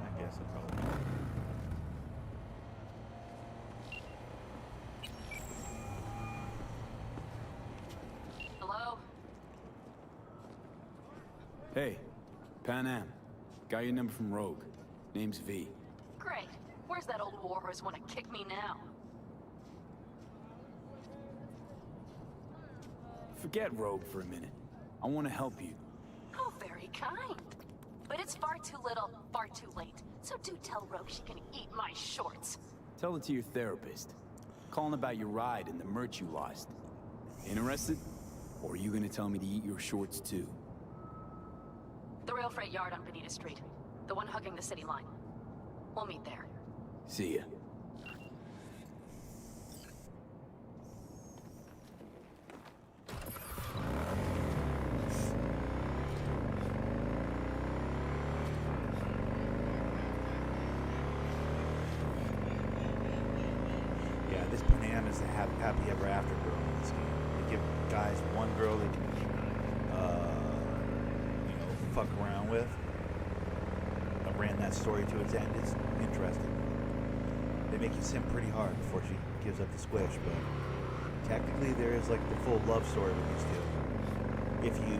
I guess I probably... Hello? Hey, Pan Am. Got your number from Rogue. Name's V. Great. Where's that old warhorse want to kick me now? Forget Rogue for a minute. I want to help you. Oh, very kind. But it's far too little, far too late. So do tell Rogue she can eat my shorts. Tell it to your therapist. Calling about your ride and the merch you lost. Interested? Or are you gonna tell me to eat your shorts too? The rail freight yard on Bonita Street. The one hugging the city line. We'll meet there. See ya. Yeah, this Panam is the happy ever after girl in this game. They give guys one girl they can, fuck around with. I ran that story to its end. It's interesting. They make you simp pretty hard before she gives up the squish, but technically there is like the full love story with these two. If you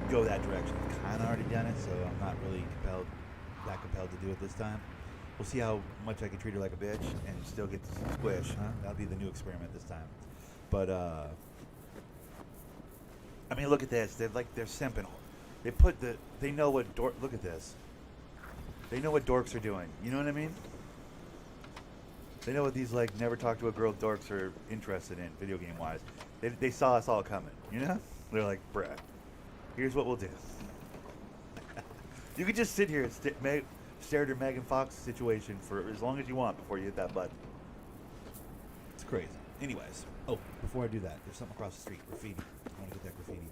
go that direction, I've kind of already done it, so I'm not really that compelled to do it this time. We'll see how much I can treat her like a bitch and still get the squish, huh? That'll be the new experiment this time. But I mean, look at this. They're simping. They know what look at this. They know what dorks are doing. You know what I mean? They know what these like never talk to a girl dorks are interested in video game wise. They saw us all coming. You know? They're like, bruh, here's what we'll do. You could just sit here and stare at your Megan Fox situation for as long as you want before you hit that button. It's crazy. Anyways, oh, before I do that, there's something across the street. Graffiti. I want to get that graffiti.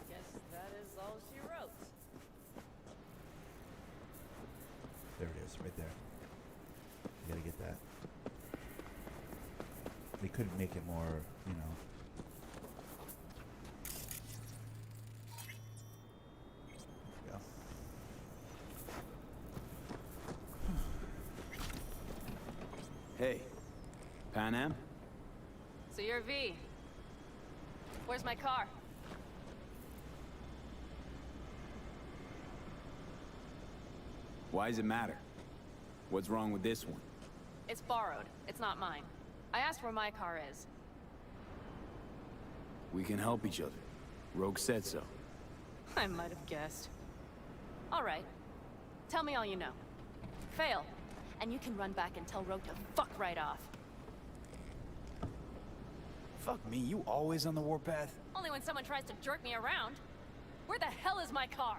Guess that is all she wrote. There it is, right there. You gotta get that. They couldn't make it more, you know. There we go. Hey, Pan Am? So you're V. Where's my car? Why does it matter? What's wrong with this one? It's borrowed. It's not mine. I asked where my car is. We can help each other. Rogue said so. I might have guessed. All right. Tell me all you know. Fail, and you can run back and tell Rogue to fuck right off. Fuck me, you always on the warpath? Only when someone tries to jerk me around. Where the hell is my car?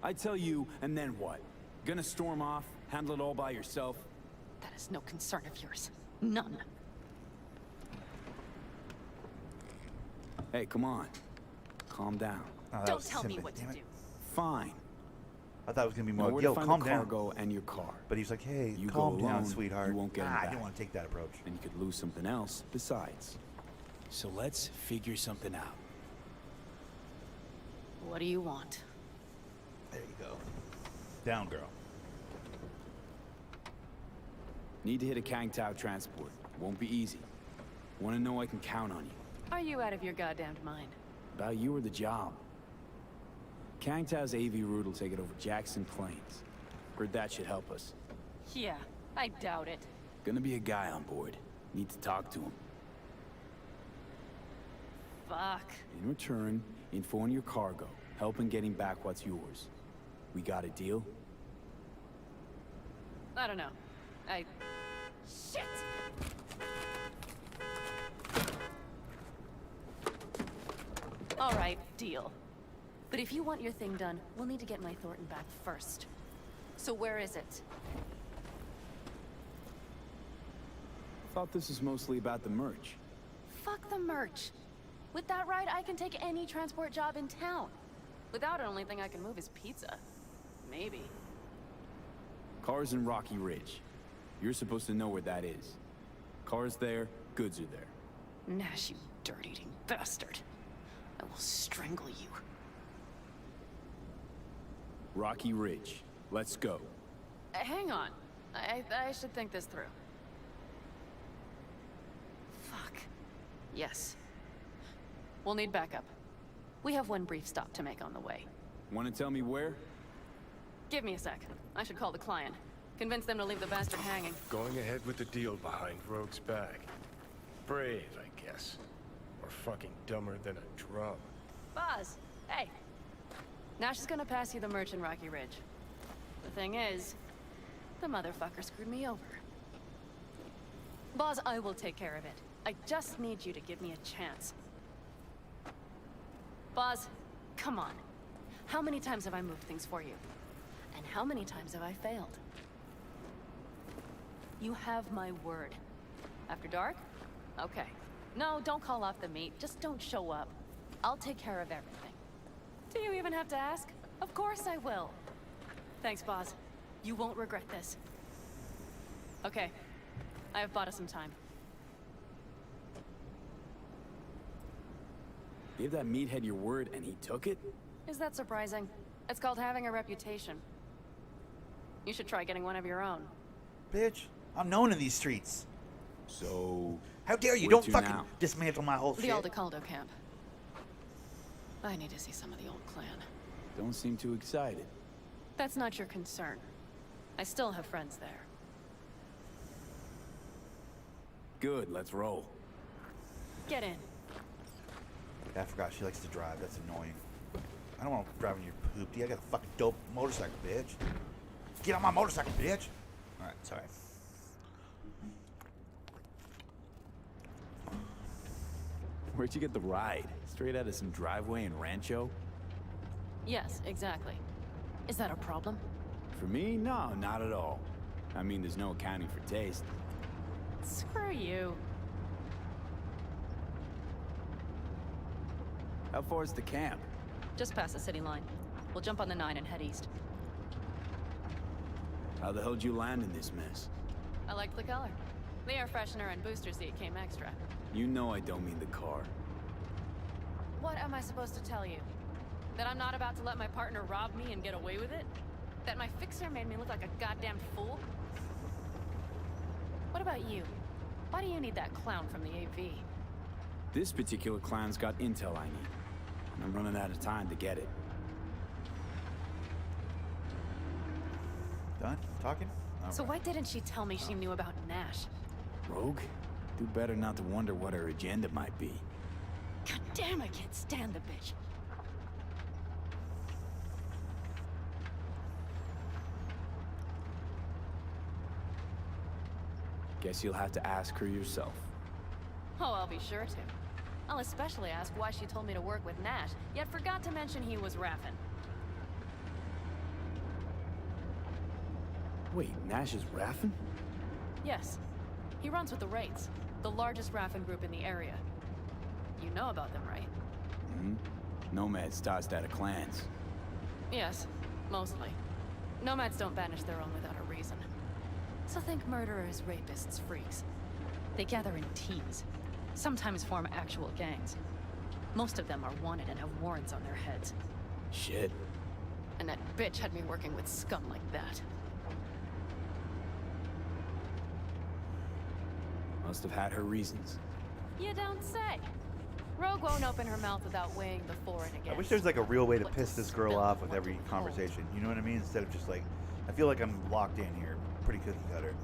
I tell you, and then what? Gonna storm off, handle it all by yourself? That is no concern of yours. None. Hey, come on. Calm down. Oh, Don't tell me what to do. Fine. I thought it was gonna be Know more. where Yo, to find calm the down. cargo and your car. But he's like, hey, You calm go down, alone, sweetheart. you won't get him I back. didn't want to take that approach. And you could lose something else besides. So let's figure something out. What do you want? There you go. Down, girl. Need to hit a Kang Tao transport. Won't be easy. Want to know I can count on you. Are you out of your goddamn mind? About you or the job. Kang Tao's AV route will take it over Jackson Plains. Heard that should help us. Yeah, I doubt it. Gonna be a guy on board. Need to talk to him. Fuck. In return, info on your cargo. Help in getting back what's yours. We got a deal? I don't know. Shit! All right, deal. But if you want your thing done, we'll need to get my Thornton back first. So where is it? Thought this was mostly about the merch. Fuck the merch. With that ride, I can take any transport job in town. Without it, only thing I can move is pizza. Maybe. Car's in Rocky Ridge. You're supposed to know where that is. Car's there, goods are there. Nash, you dirt-eating bastard. I will strangle you. Rocky Ridge. Let's go. Hang on. I should think this through. Fuck. Yes. We'll need backup. We have one brief stop to make on the way. Want to tell me where? Give me a sec. I should call the client. Convince them to leave the bastard hanging. Going ahead with the deal behind Rogue's back. Brave, I guess. Or fucking dumber than a drum. Boz, hey. Nash is gonna pass you the merch in Rocky Ridge. The thing is, the motherfucker screwed me over. Boz, I will take care of it. I just need you to give me a chance. Boz, come on. How many times have I moved things for you? And how many times have I failed? You have my word. After dark? Okay. No, don't call off the meet. Just don't show up. I'll take care of everything. Do you even have to ask? Of course I will. Thanks, Boz. You won't regret this. Okay. I have bought us some time. Gave that meathead your word and he took it? Is that surprising? It's called having a reputation. You should try getting one of your own. Bitch, I'm known in these streets. So... How dare you? where Don't to fucking now? dismantle my whole The shit. Aldecaldo camp. I need to see some of the old clan. Don't seem too excited. That's not your concern. I still have friends there. Good, let's roll. Get in. I forgot she likes to drive. That's annoying. I don't want to drive in your poopty. I got a fucking dope motorcycle, bitch. Get on my motorcycle, bitch. All right, sorry. Where'd you get the ride? Straight out of some driveway in Rancho? Yes, exactly. Is that a problem? For me, no, not at all. I mean, there's no accounting for taste. Screw you. How far is the camp? Just past the city line. We'll jump on the 9 and head east. How the hell'd you land in this mess? I liked the color. The air freshener and booster seat came extra. You know I don't mean the car. What am I supposed to tell you? That I'm not about to let my partner rob me and get away with it? That my fixer made me look like a goddamn fool? What about you? Why do you need that clown from the AV? This particular clown's got intel I need. And I'm running out of time to get it. Done talking? All So right. why didn't she tell me she knew about Nash? Rogue? Do better not to wonder what her agenda might be. God damn, I can't stand the bitch. Guess you'll have to ask her yourself. Oh, I'll be sure to. I'll especially ask why she told me to work with Nash, yet forgot to mention he was Raffen. Wait, Nash is Raffen? Yes. He runs with the Wraiths, the largest Raffen group in the area. You know about them, right? Mm-hmm. Nomads tossed out of clans. Yes, mostly. Nomads don't banish their own without a reason. So think murderers, rapists, freaks. They gather in teams, sometimes form actual gangs. Most of them are wanted and have warrants on their heads. Shit. And that bitch had me working with scum like that. Must have had her reasons. You don't say. Rogue won't open her mouth without weighing the for and against. I wish there's like a real way to piss this girl off with every conversation. You know what I mean? Instead of just like, I feel like I'm locked in here. Pretty cookie cutter.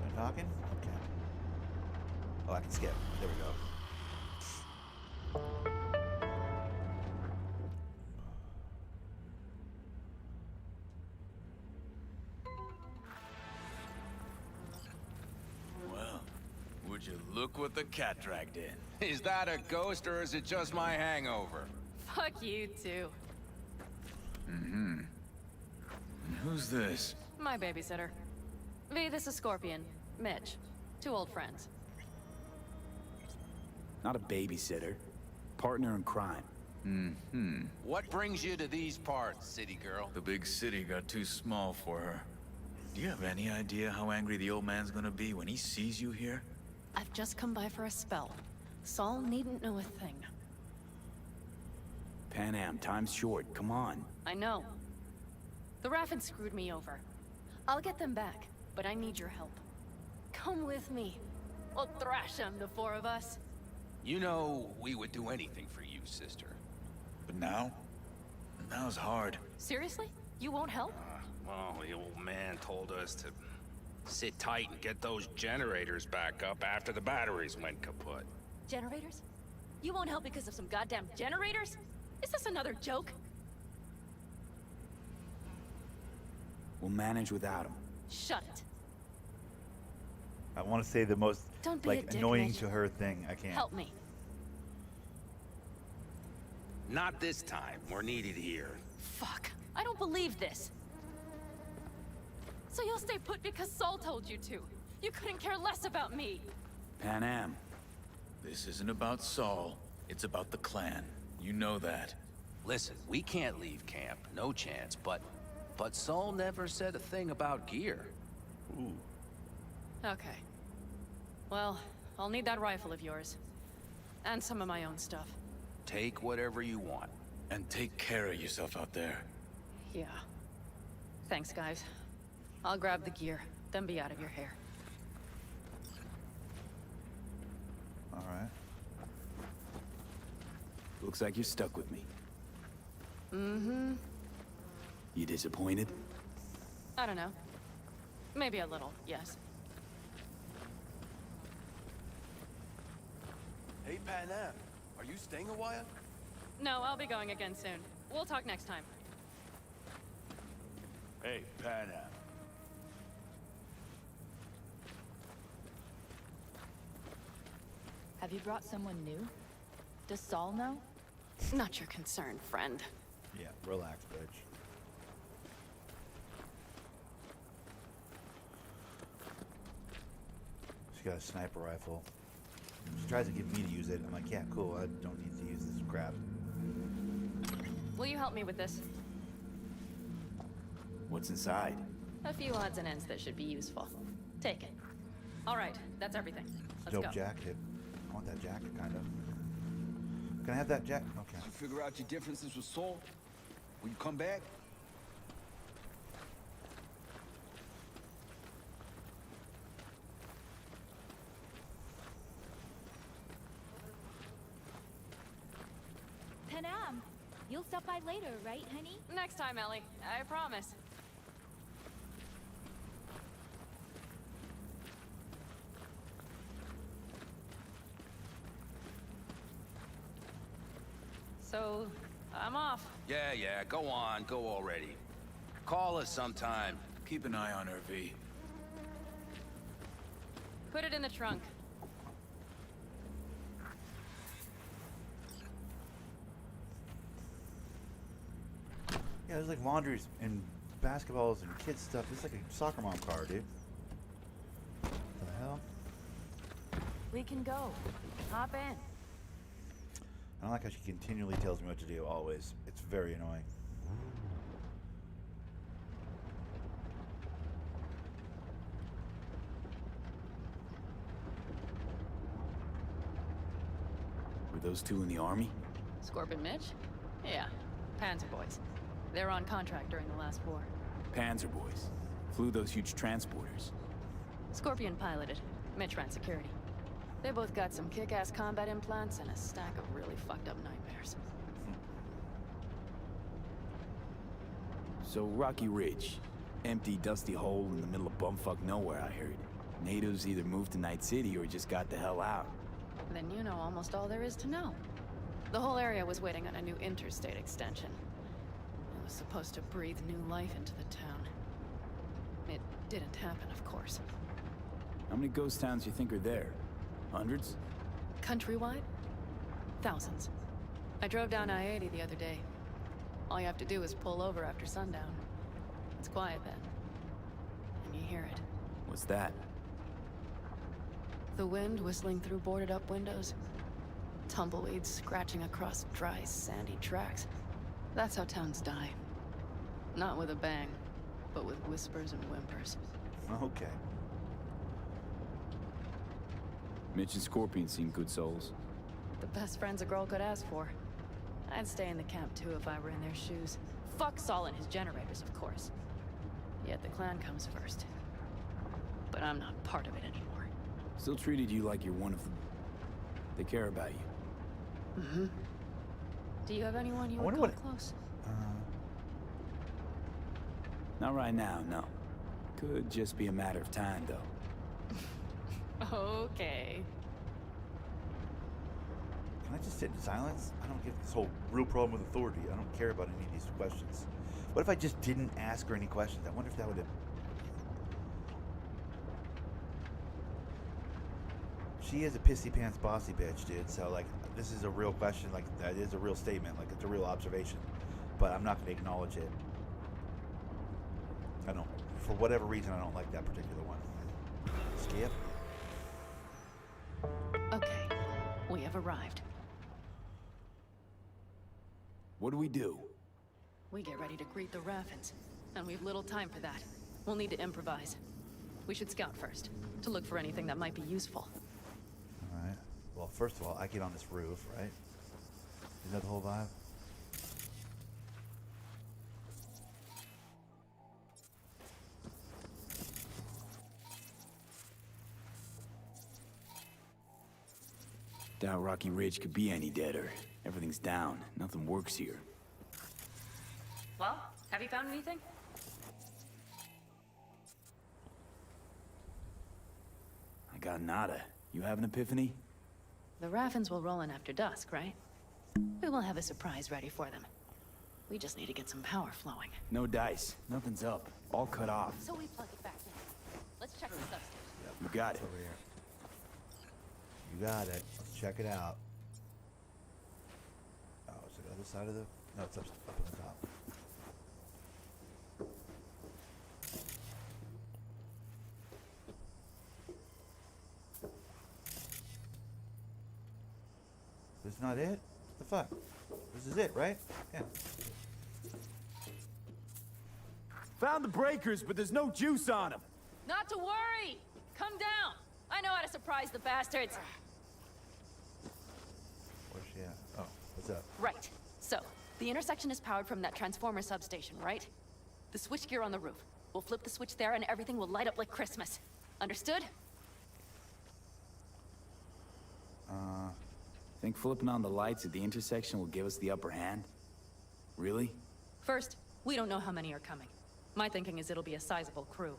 Am I talking? Okay. Oh, I can skip. There we go. Well, would you look what the cat dragged in? Is that a ghost or is it just my hangover? Fuck you too. Mm-hmm. And who's this? My babysitter. V, this is Scorpion. Mitch. 2 old friends. Not a babysitter. Partner in crime. Mm-hmm. What brings you to these parts, city girl? The big city got too small for her. Do you have any idea how angry the old man's gonna be when he sees you here? I've just come by for a spell. Saul needn't know a thing. Pan Am, time's short. Come on. I know. The Raffin screwed me over. I'll get them back, but I need your help. Come with me. We'll thrash them, the 4 of us. You know, we would do anything for you, sister. But now? Now's hard. Seriously? You won't help? Well, the old man told us to sit tight and get those generators back up after the batteries went kaput. Generators? You won't help because of some goddamn generators? Is this another joke? We'll manage without him. Shut it. I want to say the most Don't be a like dick, annoying Mitch. to her thing. I can't. Help me. Not this time. We're needed here. Fuck. I don't believe this. So you'll stay put because Saul told you to. You couldn't care less about me. Pan Am. This isn't about Saul. It's about the clan. You know that. Listen, we can't leave camp. No chance. But Saul never said a thing about gear. Ooh. Okay. Well, I'll need that rifle of yours. And some of my own stuff. Take whatever you want. And take care of yourself out there. Yeah. Thanks, guys. I'll grab the gear, then be out of your hair. All right. Looks like you're stuck with me. Mm-hmm. You disappointed? I don't know. Maybe a little, yes. Hey, Pan Am, are you staying a while? No, I'll be going again soon. We'll talk next time. Hey, Pan Am. Have you brought someone new? Does Saul know? Not your concern, friend. Yeah, relax, bitch. She got a sniper rifle. She tries to get me to use it. I'm like, yeah, cool. I don't need to use this crap. Will you help me with this? What's inside? A few odds and ends that should be useful. Take it. All right, that's everything. Let's Dope go. jacket. I want that jacket, kind of. Can I have that jacket? Okay. You figure out your differences with Saul? Will you come back? Pan Am, you'll stop by later, right, honey? Next time, Ellie. I promise. So, I'm off. Yeah, go on. Go already. Call us sometime. Keep an eye on her, V. Put it in the trunk. Yeah, there's like laundries and basketballs and kids stuff. It's like a soccer mom car, dude. What the hell? We can go. Hop in. I don't like how she continually tells me what to do, always. It's very annoying. those two in the army? Scorpion Mitch? Yeah, Panzer boys. They were on contract during the last war. Panzer boys. Flew those huge transporters. Scorpion piloted. Mitch ran security. They both got some kick-ass combat implants and a stack of really fucked up nightmares. So Rocky Ridge. Empty, dusty hole in the middle of bumfuck nowhere, I heard. Natives either moved to Night City or just got the hell out. Then you know almost all there is to know. The whole area was waiting on a new interstate extension. It was supposed to breathe new life into the town. It didn't happen, of course. How many ghost towns you think are there? Hundreds? Countrywide? Thousands. I drove down I-80 the other day. All you have to do is pull over after sundown. It's quiet then. And you hear it. What's that? The wind whistling through boarded-up windows. Tumbleweeds scratching across dry, sandy tracks. That's how towns die. Not with a bang, but with whispers and whimpers. Okay. Mitch and Scorpion seem good souls. The best friends a girl could ask for. I'd stay in the camp too if I were in their shoes. Fuck Saul and his generators, of course. Yet the clan comes first. But I'm not part of it anymore. Still treated you like you're one of them. They care about you. Mm-hmm. Do you have anyone you would call close? Not right now, no. Could just be a matter of time, though. Okay. Can I just sit in silence? I don't get this whole real problem with authority. I don't care about any of these questions. What if I just didn't ask her any questions? I wonder if that would have... She is a pissy pants bossy bitch, dude. So, like, this is a real question. Like, that is a real statement. Like, it's a real observation. But I'm not going to acknowledge it. I don't... For whatever reason, I don't like that particular one. Skip. Okay. We have arrived. What do we do? We get ready to greet the Raffins. And we've little time for that. We'll need to improvise. We should scout first, to look for anything that might be useful. Alright. Well, first of all, I get on this roof, right? Is that the whole vibe? Doubt Rocky Ridge could be any deader. Everything's down. Nothing works here. Well, have you found anything? I got nada. You have an epiphany? The Raffins will roll in after dusk, right? We will have a surprise ready for them. We just need to get some power flowing. No dice. Nothing's up. All cut off. So we plug it back in. Let's check the substation. You got it. Over here. You got it. Let's check it out. Oh, is it the other side of the... No, it's up on the top. This is not it? What the fuck? This is it, right? Yeah. Found the breakers, but there's no juice on them. Not to worry! Come down! I know how to surprise the bastards! Where's she at? Oh, what's up? Right. So, the intersection is powered from that transformer substation, right? The switchgear on the roof. We'll flip the switch there and everything will light up like Christmas. Understood? Think flipping on the lights at the intersection will give us the upper hand? Really? First, we don't know how many are coming. My thinking is it'll be a sizable crew.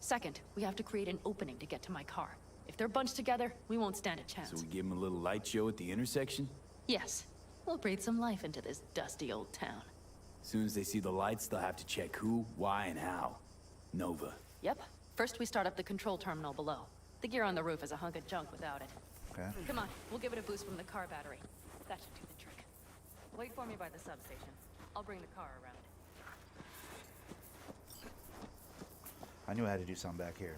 Second, we have to create an opening to get to my car. If they're bunched together, we won't stand a chance. So we give them a little light show at the intersection? Yes. We'll breathe some life into this dusty old town. As soon as they see the lights, they'll have to check who, why, and how. Nova. Yep. First, we start up the control terminal below. The gear on the roof is a hunk of junk without it. Okay. Come on, we'll give it a boost from the car battery. That should do the trick. Wait for me by the substation. I'll bring the car around. I knew I had to do something back here.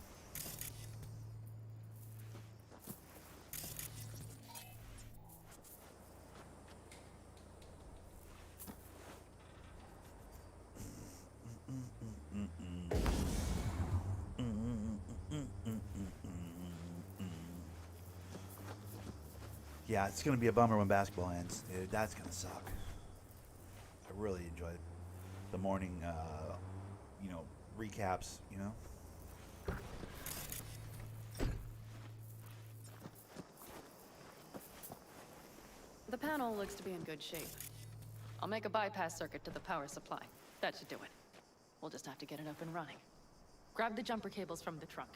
Yeah, it's gonna be a bummer when basketball ends. Dude, that's gonna suck. I really enjoyed the morning, recaps. The panel looks to be in good shape. I'll make a bypass circuit to the power supply. That should do it. We'll just have to get it up and running. Grab the jumper cables from the trunk.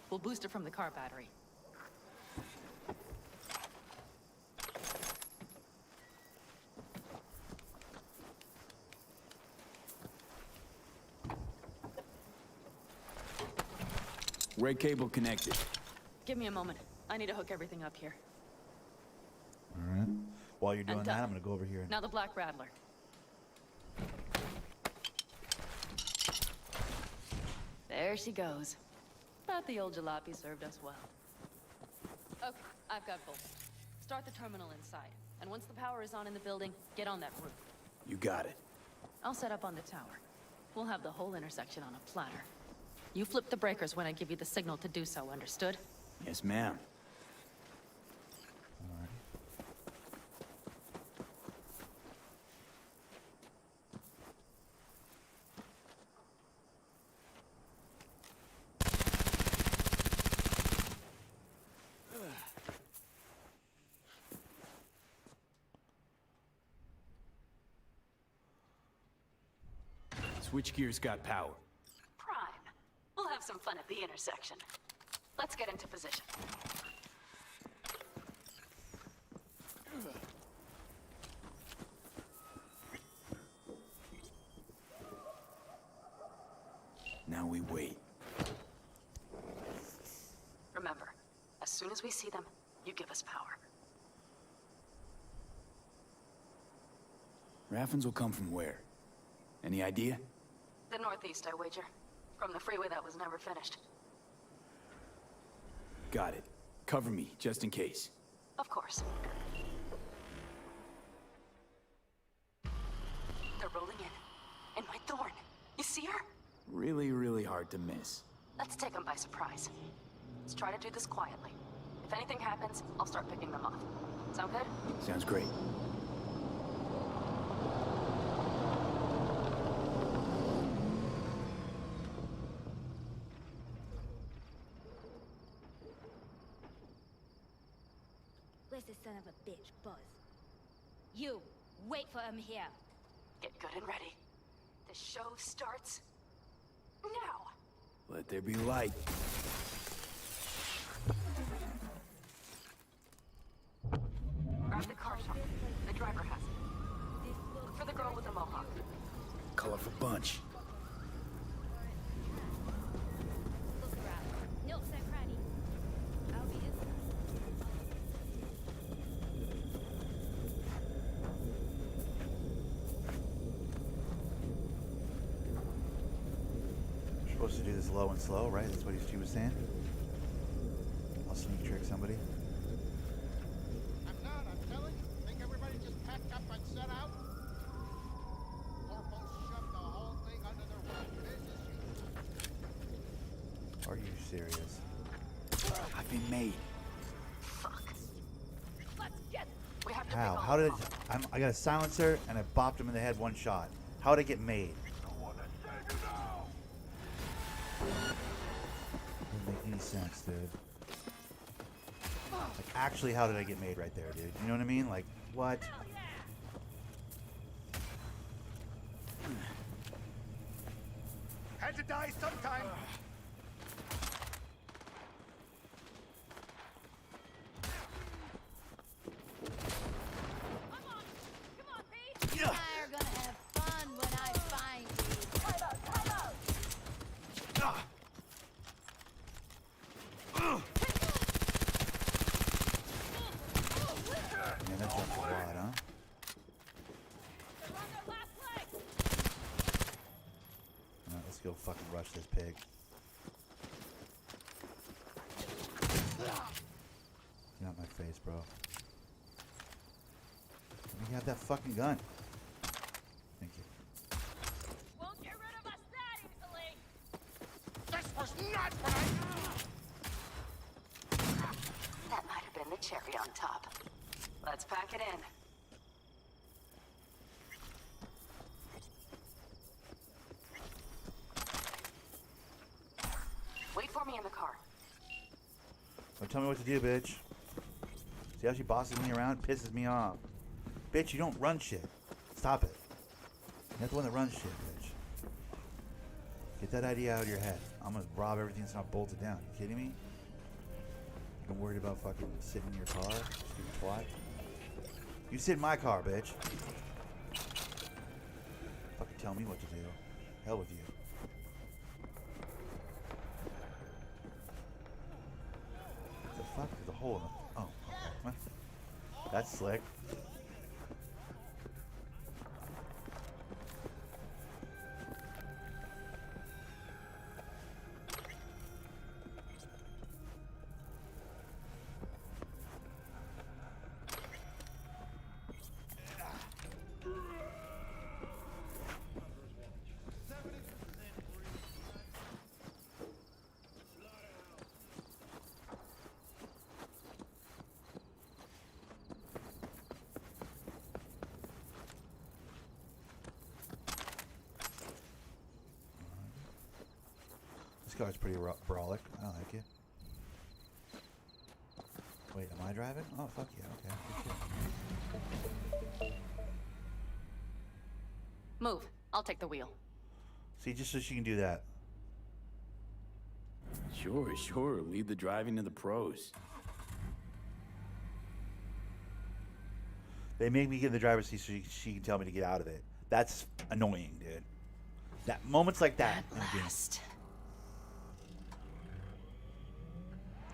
We'll boost it from the car battery. Red cable connected. Give me a moment. I need to hook everything up here. All right. While you're doing I'm that, done. I'm gonna go over here. Now the Black Rattler. There she goes. Thought the old jalopy served us well. Okay, I've got both. Start the terminal inside. And once the power is on in the building, get on that roof. You got it. I'll set up on the tower. We'll have the whole intersection on a platter. You flip the breakers when I give you the signal to do so, understood? Yes, ma'am. Switchgear's got power. Prime. We'll have some fun at the intersection. Let's get into position. Now we wait. Remember, as soon as we see them, you give us power. Raffens will come from where? Any idea? The northeast, I wager. From the freeway that was never finished. Got it. Cover me, just in case. Of course. They're rolling in. In my thorn. You see her? Really, really hard to miss. Let's take them by surprise. Let's try to do this quietly. If anything happens, I'll start picking them off. Sound good? Sounds great. Where's the son of a bitch, Buzz? You, wait for him here. Get good and ready. The show starts now. Let there be light. Grab the car shop. The driver has it. Look for the girl with the mohawk. Colorful bunch. Look around. No, Sam Cranny. I'll be in. We're supposed to do this low and slow, right? That's what she was saying. I'll sneak trick somebody. I'm not, I'm telling you. Think everybody just packed up and set out? Corporals shoved the whole thing under their rug. Business usual. Are you serious? I've been made. Fuck. Let's get. We have to How? pick all How did of them. I got a silencer and I bopped him in the head one shot. How did it get made? Doesn't make any sense, dude. Like, actually, how did I get made right there, dude? You know what I mean? Like, what? Had to die sometime. You and I are gonna have fun when I find you. Time out! Man, that jump's wide, huh? Alright, let's go fucking rush this pig. Get out my face, bro. Let me have that fucking gun. Thank you. Won't get rid of us that easily. This was not what I... That might have been the cherry on top. Let's pack it in. Wait for me in the car. Don't tell me what to do, bitch. See how she bosses me around? Pisses me off. Bitch, you don't run shit. Stop it. You're not the one that runs shit, bitch. Get that idea out of your head. I'm gonna rob everything that's not bolted down. You kidding me? I'm worried about fucking sitting in your car? Stupid twat. You sit in my car, bitch. Fucking tell me what to do. Hell with you. The fuck? There's a hole in it. Oh, okay. That's slick. This car's pretty brolic. I like it. Wait, am I driving? Oh, fuck yeah. Okay. Good shit. Move. I'll take the wheel. See, just so she can do that. Sure. Leave the driving to the pros. They make me get in the driver's seat so she can tell me to get out of it. That's annoying, dude. That moments like that.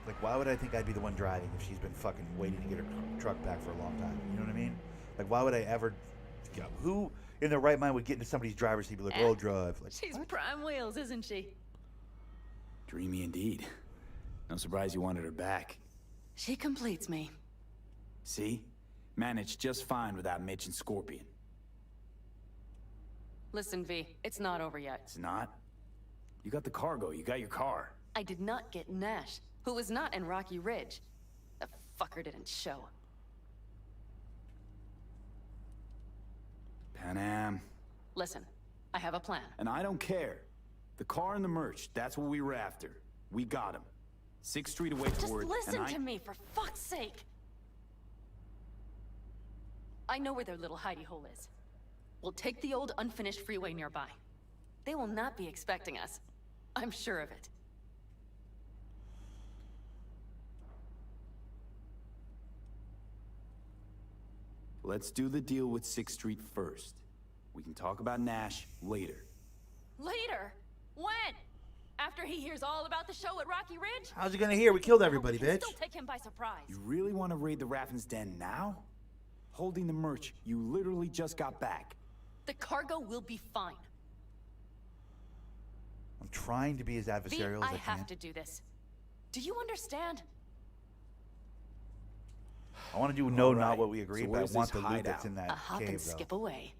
Like, why would I think I'd be the one driving if she's been fucking waiting to get her truck back for a long time? You know what I mean? Like, why would I ever... Who in their right mind would get into somebody's driver's seat and be like, oh, drive? Like, She's prime wheels, isn't she? Dreamy indeed. No surprise you wanted her back. She completes me. See? Managed just fine without Mitch and Scorpion. Listen, V, it's not over yet. It's not? You got the cargo, you got your car. I did not get Nash, who was not in Rocky Ridge. The fucker didn't show. Panam. Listen, I have a plan. And I don't care. The car and the merch, that's what we were after. We got him. 6th Street away for it. Just listen to me, for fuck's sake. I know where their little hidey hole is. We'll take the old unfinished freeway nearby. They will not be expecting us. I'm sure of it. Let's do the deal with 6th Street first. We can talk about Nash later. Later? When? After he hears all about the show at Rocky Ridge? how's he gonna hear? We killed everybody, bitch. Still take him by surprise. You really want to raid the Raffin's den now? Holding the merch, you literally just got back. The cargo will be fine. I'm trying to be as adversarial as I I can. have to do this. Do you understand? I want to do not what we agreed, So but I where's want this the loot that's hideout? in that A hop cave, and though. skip away.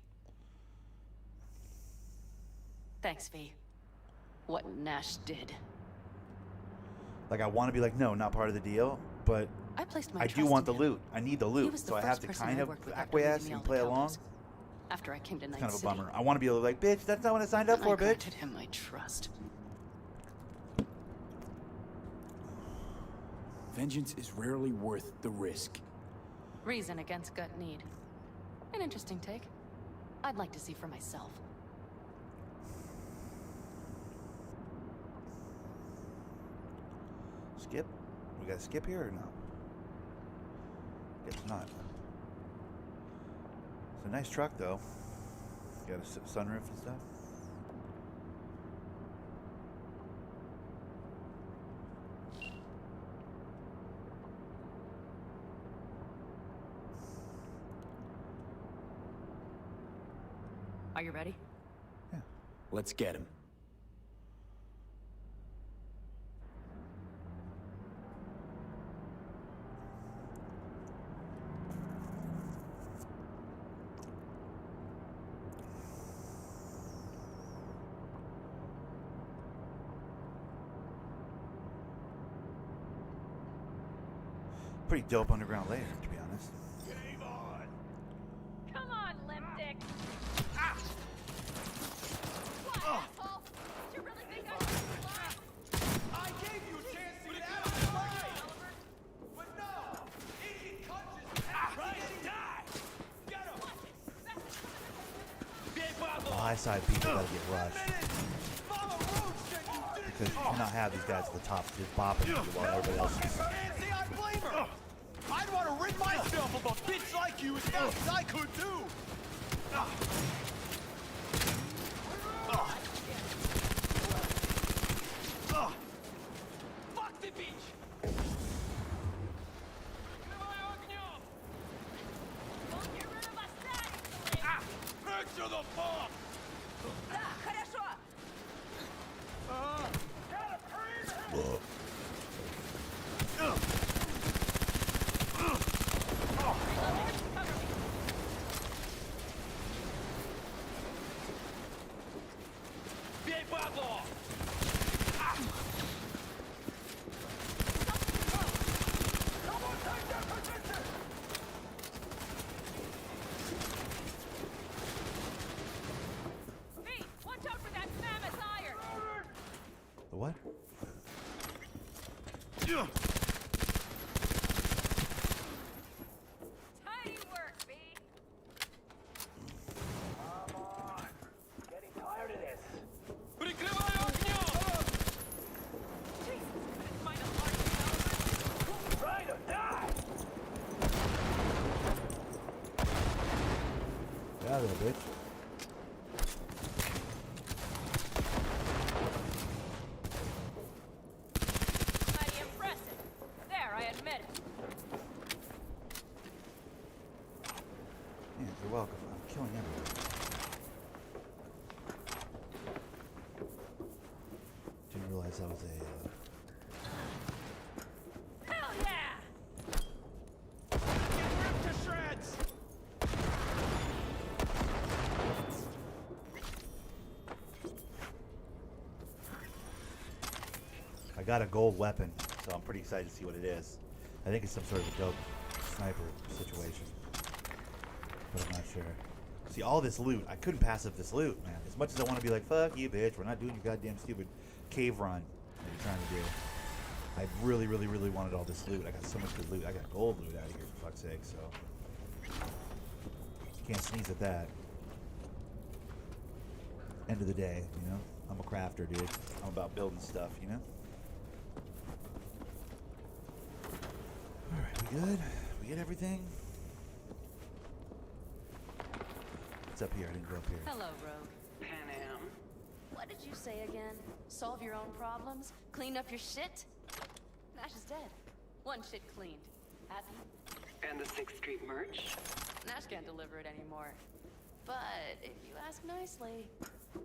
Thanks, V. What Nash did. Like, I want to be like, no, not part of the deal, but I placed my I do trust want in the him. loot. I need the He loot, was the so I have first to person kind I of worked with after acquiesce leaving and the play Elders. along. After I came to Night Kind of a City. bummer. I want to be able to like, bitch, that's not what I signed up for, I bitch. granted him my trust. Vengeance is rarely worth the risk. Reason against gut need. An interesting take. I'd like to see for myself. Skip? We got to skip here or no? Guess not. It's a nice truck, though. Got a sunroof and stuff. Are you ready? Let's get him. Pretty dope underground layer, to be honest. side people gotta get rushed. Because you cannot have these guys at the top just bopping you while everybody else is... See, I blame her. I'd want to rid myself of a bitch like you as fast as I could, too. Fuck the beach. Picture the bomb. Да, хорошо. Бей бабло! Hey, watch out for that mammoth iron. The what? Tidy work, B. Come on. Getting tired of this. Прикрываю огнем! Jesus, couldn't find a large Try to die! Get out of there, bitch. Mighty impressive. There, I admit it. Yeah, you're welcome. I'm killing everyone. Didn't realize that was a... Hell yeah! Get ripped to shreds! I got a gold weapon, so I'm pretty excited to see what it is. I think it's some sort of a dope sniper situation. But I'm not sure. See, all this loot, I couldn't pass up this loot, man. As much as I want to be like, fuck you, bitch, we're not doing your goddamn stupid cave run that you're trying to do. I really, really, really wanted all this loot. I got so much good loot. I got gold loot out of here, for fuck's sake, so... Can't sneeze at that. End of the day, you know? I'm a crafter, dude. I'm about building stuff, you know? Alright, we good? We get everything? What's up here? I didn't go up here. Hello, Rogue. Pan Am. What did you say again? Solve your own problems? Clean up your shit? Nash is dead. One shit cleaned. Happy? And the 6th Street merch? Nash can't deliver it anymore. But if you ask nicely,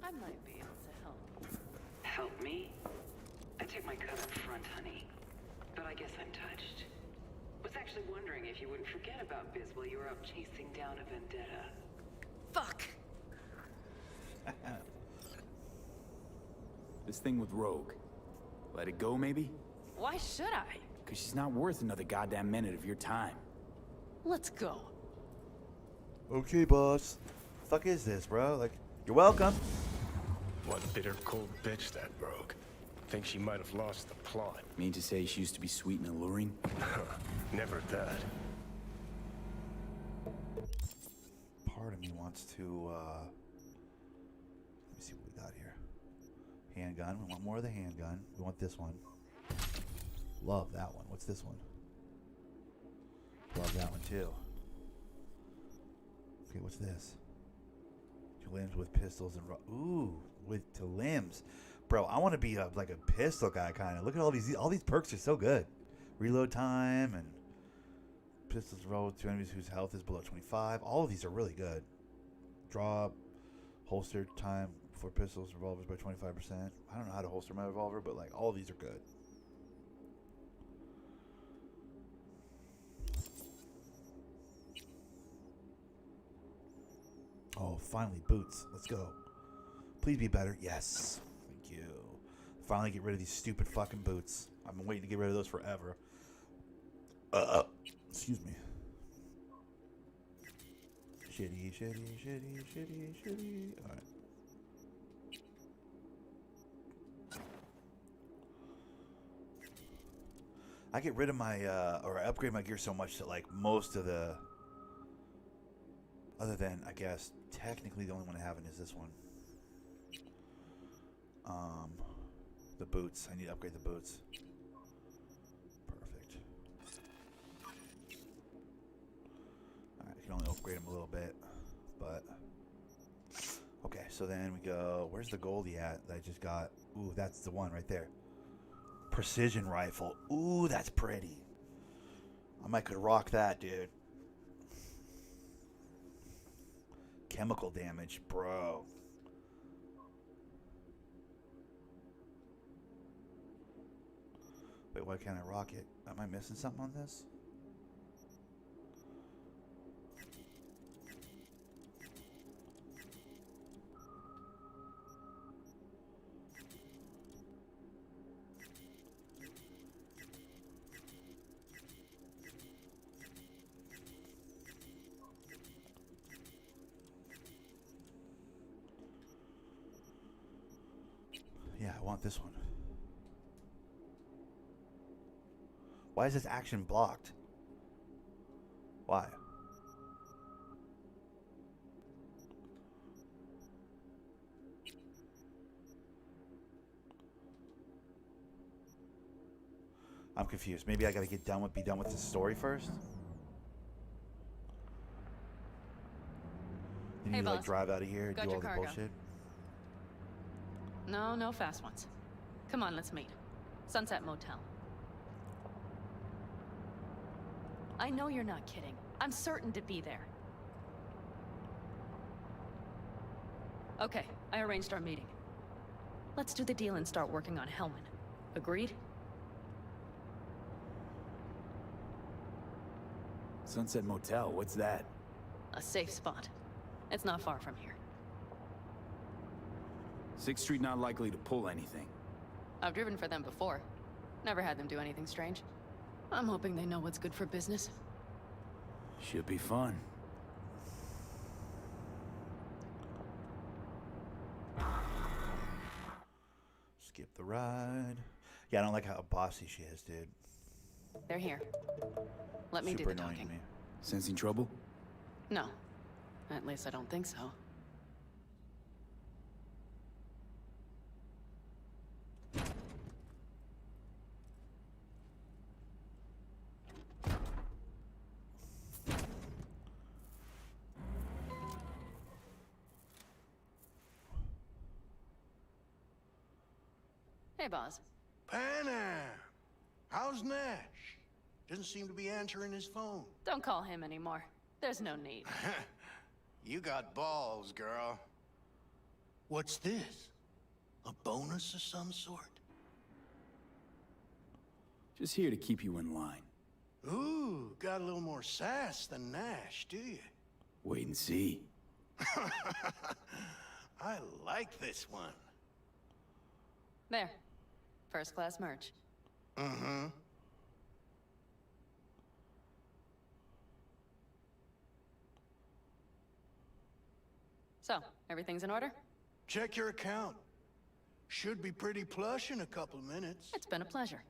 I might be able to help. Help me? I took my cut up front, honey. But I guess I'm touched. Was actually wondering if you wouldn't forget about Biz while you were out chasing down a vendetta. Fuck! This thing with Rogue. Let it go, maybe? Why should I? Because she's not worth another goddamn minute of your time. Let's go. Okay, boss. Fuck is this, bro? Like, you're welcome. One bitter, cold bitch, that Rogue. Think she might have lost the plot. Mean to say she used to be sweet and alluring? Never that. Part of me wants to, let me see what we got here. Handgun. We want more of the handgun. We want this one. Love that one. What's this one? Love that one, too. Okay, what's this? To limbs with pistols and... Ooh, with to limbs. Bro, I want to be like a pistol guy, kind of. Look at all these perks are so good. Reload time and pistols roll to enemies whose health is below 25. All of these are really good. Draw, holster time for pistols, revolvers by 25%. I don't know how to holster my revolver, but like all of these are good. Oh, finally, boots. Let's go. Please be better. Yes. Thank you. Finally get rid of these stupid fucking boots. I've been waiting to get rid of those forever. Excuse me. Shitty. Alright. I get rid of my, or I upgrade my gear so much that like most of the, other than, I guess, technically the only one I haven't is this one. The boots. I need to upgrade the boots. Perfect. Alright, I can only upgrade them a little bit, but... Okay, so then we go... Where's the Goldie at that I just got? Ooh, that's the one right there. Precision rifle. Ooh, that's pretty. I might could rock that, dude. Chemical damage, bro. Wait, why can't I rock it? Am I missing something on this? Yeah, I want this one. Why is this action blocked? Why? I'm confused. Maybe I gotta be done with the story first? You need to like drive out of here and do all the bullshit? No, no fast ones. Come on, let's meet. Sunset Motel. I know you're not kidding. I'm certain to be there. Okay, I arranged our meeting. Let's do the deal and start working on Hellman. Agreed? Sunset Motel, what's that? A safe spot. It's not far from here. 6th Street not likely to pull anything. I've driven for them before. Never had them do anything strange. I'm hoping they know what's good for business. Should be fun. Skip the ride. Yeah, I don't like how bossy she is, dude. They're here. Let me do the talking. Sensing trouble? No. At least I don't think so. Hey, boss. Panam! How's Nash? Doesn't seem to be answering his phone. Don't call him anymore. There's no need. You got balls, girl. What's this? A bonus of some sort? Just here to keep you in line. Ooh, got a little more sass than Nash, do you? Wait and see. I like this one. There. First class merch. Mm-hmm. So, everything's in order? Check your account. Should be pretty plush in a couple of minutes. It's been a pleasure.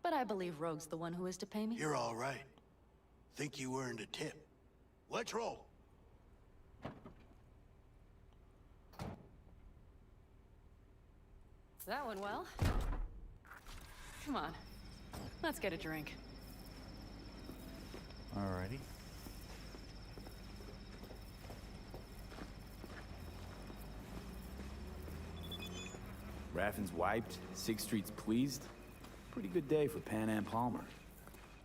But I believe Rogue's the one who is to pay me. You're all right. Think you earned a tip. Let's roll. That went well. Come on. Let's get a drink. Alrighty. Raffin's wiped, 6th Street's pleased. Pretty good day for Pan Am Palmer.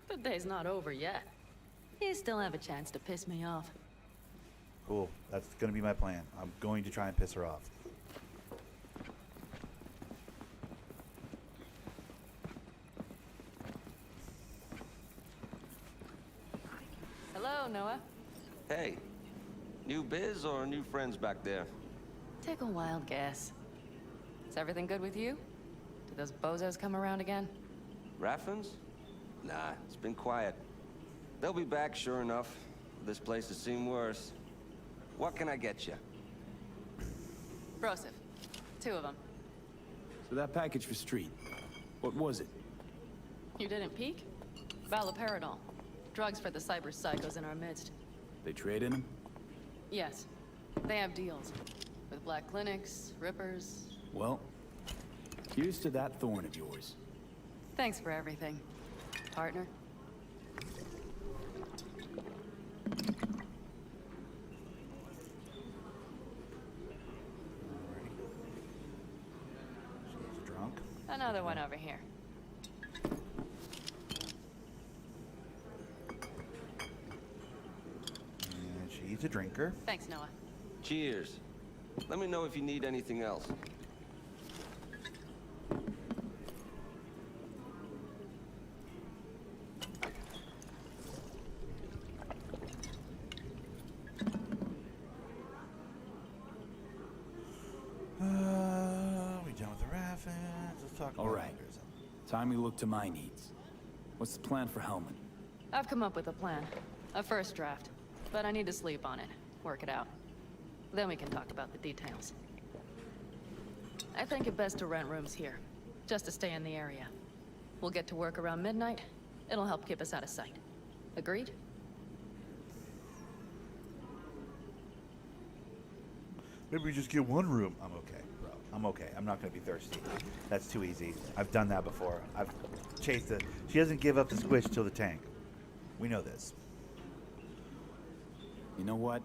The day's not over yet. You still have a chance to piss me off. Cool. That's gonna be my plan. I'm going to try and piss her off. Hello, Noah. Hey, new biz or new friends back there? Take a wild guess. Is everything good with you? Did those bozos come around again? Raffins? Nah, it's been quiet. They'll be back, sure enough. This place has seen worse. What can I get you? Broseph. 2 of them. So that package for Street, what was it? You didn't peek? Valoperidol. Drugs for the cyber psychos in our midst. They trade in them? Yes. They have deals. With black clinics, rippers. Well, Here's to that thorn of yours. Thanks for everything, partner. She's drunk. Another one over here. And she's a drinker. Thanks, Noah. Cheers. Let me know if you need anything else. We done with the rapids? Let's talk All about right. others. Time we look to my needs. What's the plan for Hellman? I've come up with a plan. A first draft. But I need to sleep on it. Work it out. Then we can talk about the details. I think it best to rent rooms here. Just to stay in the area. We'll get to work around midnight. It'll help keep us out of sight. Agreed? Maybe we just get one room. I'm okay, bro. I'm okay. I'm not gonna be thirsty. That's too easy. I've done that before. I've chased it. She doesn't give up the squish till the tank. We know this. You know what?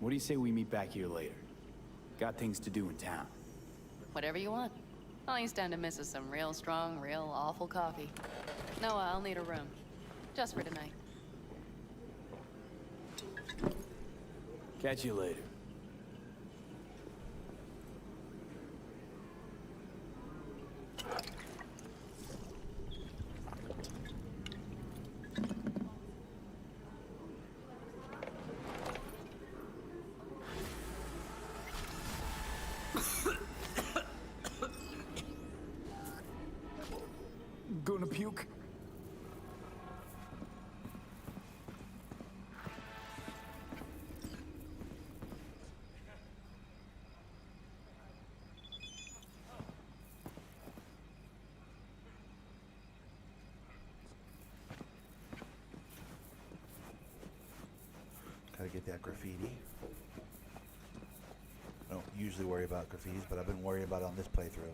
What do you say we meet back here later? Got things to do in town. Whatever you want. All you stand to miss is some real strong, real awful coffee. Noah, I'll need a room. Just for tonight. Catch you later. Gonna puke. Gotta get that graffiti. I don't usually worry about graffitis, but I've been worried about it on this playthrough.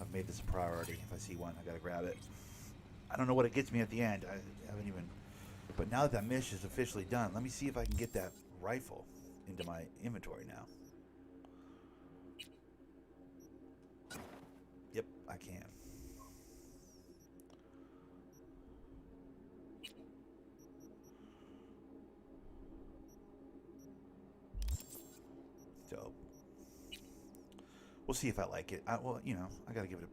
I've made this a priority. If I see one, I gotta grab it. I don't know what it gets me at the end. I haven't even... But now that that mission is officially done, let me see if I can get that rifle into my inventory now. Yep, I can. Dope. We'll see if I like it. Well, you know, I gotta give it a...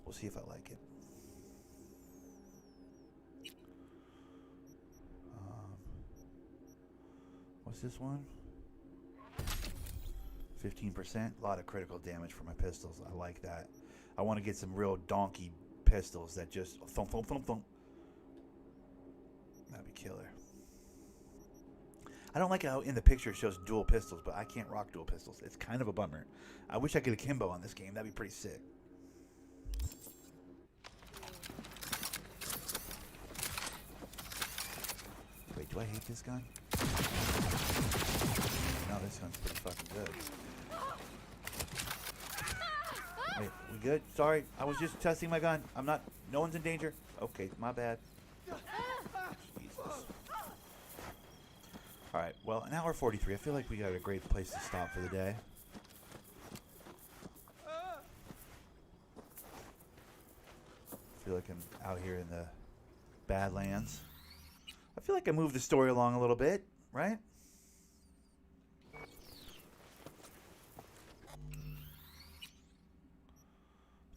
We'll see if I like it. What's this one? 15%. A lot of critical damage for my pistols. I like that. I want to get some real donkey pistols that just thump, thump, thump, thump. That'd be killer. I don't like how in the picture it shows dual pistols, but I can't rock dual pistols. It's kind of a bummer. I wish I could akimbo on this game. That'd be pretty sick. Wait, do I hate this gun? No, this gun's pretty fucking good. Wait, we good? Sorry, I was just testing my gun. I'm not... No one's in danger. Okay, my bad. Jesus. Alright, well, an hour 43. I feel like we got a great place to stop for the day. I feel like I'm out here in the Badlands. I feel like I moved the story along a little bit, right? I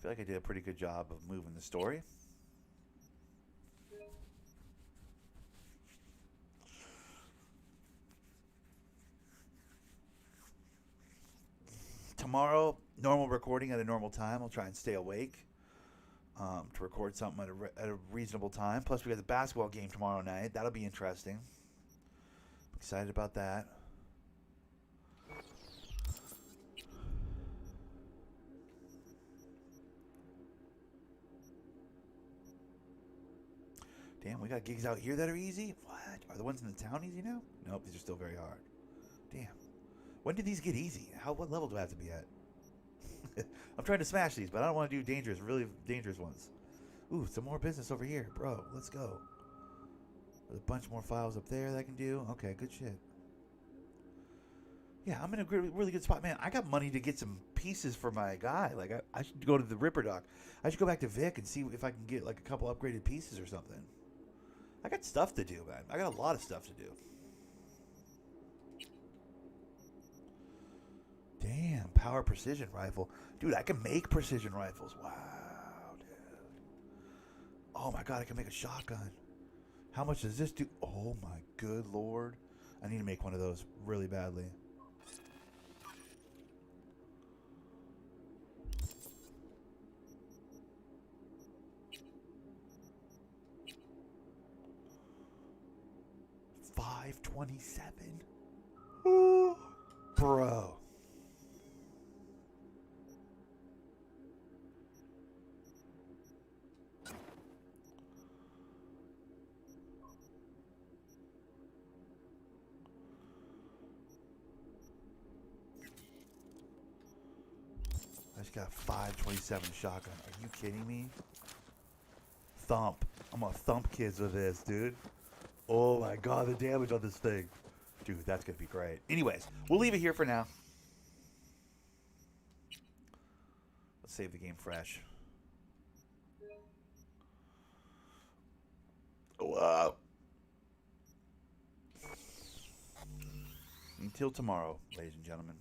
feel like I did a pretty good job of moving the story. Tomorrow, normal recording at a normal time. I'll try and stay awake to record something at a reasonable time. Plus, we got the basketball game tomorrow night. That'll be interesting. I'm excited about that. Damn, we got gigs out here that are easy? What? Are the ones in the town easy now? Nope, these are still very hard. Damn. When did these get easy? What level do I have to be at? I'm trying to smash these, but I don't want to do dangerous, really dangerous ones. Ooh, some more business over here, bro. Let's go. There's a bunch more files up there that I can do. Okay, good shit. Yeah, I'm in a really good spot, man. I got money to get some pieces for my guy. Like, I should go to the Ripper Dock. I should go back to Vic and see if I can get like a couple upgraded pieces or something. I got stuff to do, man. I got a lot of stuff to do. Damn, power precision rifle. Dude, I can make precision rifles. Wow, dude. Oh my god, I can make a shotgun. How much does this do? Oh my good lord. I need to make one of those really badly. $527. Ooh, bro. I just got a 527 shotgun. Are you kidding me? Thump. I'm gonna thump kids with this, dude. Oh my god, the damage on this thing. Dude, that's gonna be great. Anyways, we'll leave it here for now. Let's save the game fresh. Wow. Until tomorrow, ladies and gentlemen.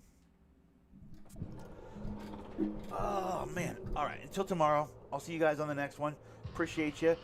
Oh, man. All right. Until tomorrow. I'll see you guys on the next one. Appreciate you.